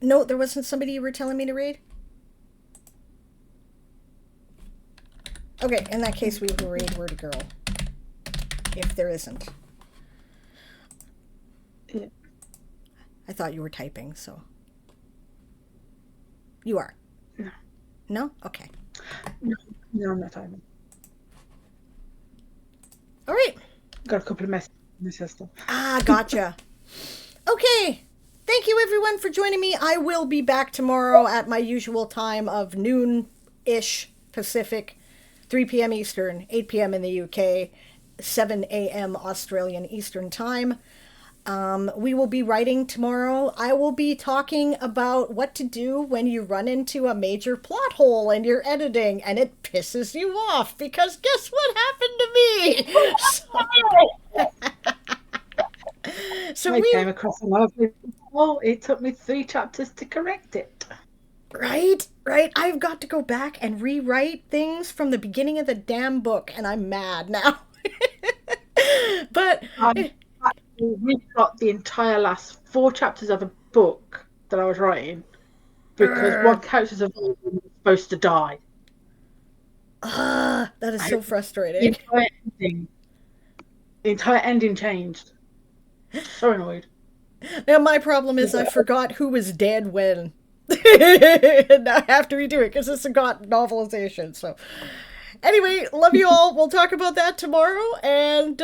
No, there wasn't somebody you were telling me to raid? Okay, in that case we will raid Word Girl. If there isn't. Yeah. I thought you were typing, so. You are? No. No? Okay. No, I'm not typing. All right. Got a couple of messages in the system. Ah, gotcha. Okay. Thank you, everyone, for joining me. I will be back tomorrow at my usual time of noon-ish Pacific, 3 p.m. Eastern, 8 p.m. in the UK, 7 a.m. Australian Eastern Time. We will be writing tomorrow. I will be talking about what to do when you run into a major plot hole in your editing and it pisses you off, because guess what happened to me? So I came across a lovely. Oh, it took me 3 chapters to correct it. Right, right. I've got to go back and rewrite things from the beginning of the damn book, and I'm mad now. But I actually reshot the entire last 4 chapters of a book that I was writing because one character's evolved and was supposed to die. that is so And the frustrating. entire ending changed. So annoyed. Now my problem is I forgot who was dead when. Now I have to redo it because it's a got novelization. So anyway, love you all. We'll talk about that tomorrow, and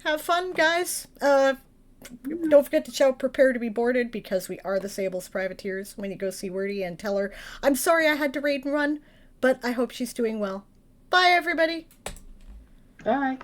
have fun, guys. Don't forget to shout "Prepare to be boarded" because we are the Sable's privateers. When you go see Wordy and tell her, "I'm sorry I had to raid and run, but I hope she's doing well." Bye, everybody. Bye.